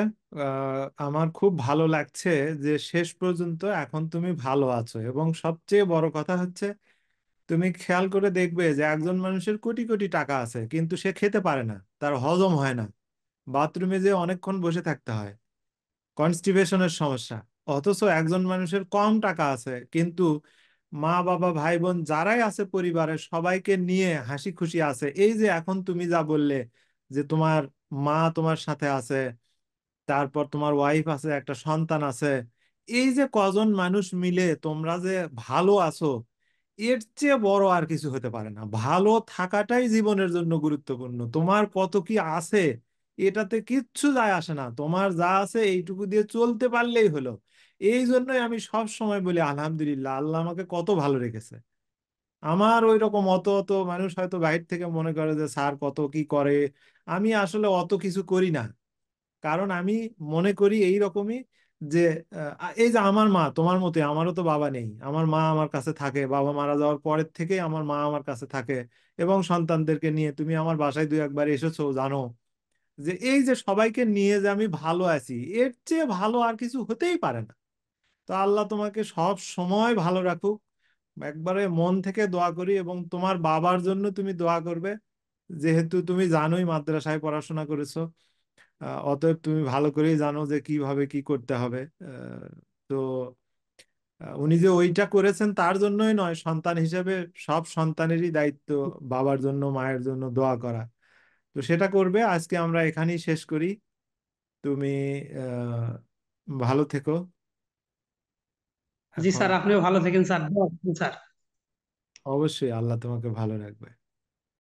S2: আমার খুব ভালো লাগছে যে শেষ পর্যন্ত এখন তুমি ভালো আছো, এবং সবচেয়ে বড় কথা হচ্ছে তুমি খেয়াল করে দেখবে যে একজন মানুষের কোটি কোটি টাকা আছে কিন্তু সে খেতে পারে না, তার হজম হয় না, বাথরুমে যে অনেকক্ষণ বসে থাকতে হয়, কনস্টিপেশনের সমস্যা। অথচ একজন মানুষের কম টাকা আছে কিন্তু মা বাবা ভাই বোন যারাই আছে পরিবারের সবাইকে নিয়ে হাসি খুশি আছে। এই যে এখন তুমি যা বললে যে তোমার মা তোমার সাথে আছে, তারপর তোমার ওয়াইফ আছে, একটা সন্তান আছে, এই যে কজন মানুষ মিলে তোমরা যে ভালো আছো, এর চেয়ে বড় আর কিছু হতে পারে না। ভালো থাকাটাই জীবনের জন্য গুরুত্বপূর্ণ। তোমার কত কি আছে এটাতে কিচ্ছু যায় আসে না, তোমার যা আছে এইটুকু দিয়ে চলতে পারলেই হলো। এই জন্যই আমি সব সময় বলি আলহামদুলিল্লাহ, আল্লাহ আমাকে কত ভালো রেখেছে। আমার ওই রকম অত অত মানুষ হয়তো বাইরে থেকে মনে করে যে স্যার কত কি করে, আমি আসলে অত কিছু করি না। কারণ আমি মনে করি এই রকমই যে এই যে আমার মা তোমার মতে, আমারও তো বাবা নেই, আমার মা আমার কাছে থাকে, বাবা মারা যাওয়ার পরের থেকে আমার মা আমার কাছে থাকে। এবং সন্তানদেরকে নিয়ে তুমি আমার বাসায় দুই একবার এসেছো, জানো যে এই যে সবাইকে নিয়ে যে আমি ভালো আছি, এর চেয়ে ভালো আর কিছু হতেই পারে না। তো আল্লাহ তোমাকে সব সময় ভালো রাখুক, একবারে মন থেকে দোয়া করি। এবং তোমার বাবার জন্য তুমি দোয়া করবে, যেহেতু তুমি জানোই মাদ্রাসায় পড়াশোনা করেছো। অতএব তুমি ভালো করেই জানো যে কিভাবে কি করতে হবে। তো উনি যে ওইটা করেছেন তার জন্যই নয়, সন্তান হিসেবে সব সন্তানেরই দায়িত্ব বাবার জন্য মায়ের জন্য দোয়া করা। তো সেটা করবে। আজকে আমরা এখানেই শেষ করি। তুমি ভালো থেকো
S1: জি
S2: এখন।
S1: স্যার, আপনিও ভালো থাকেন স্যার, দোয়া করবেন, স্যার।
S2: অবশ্যই আল্লাহ তোমাকে ভালো রাখবে।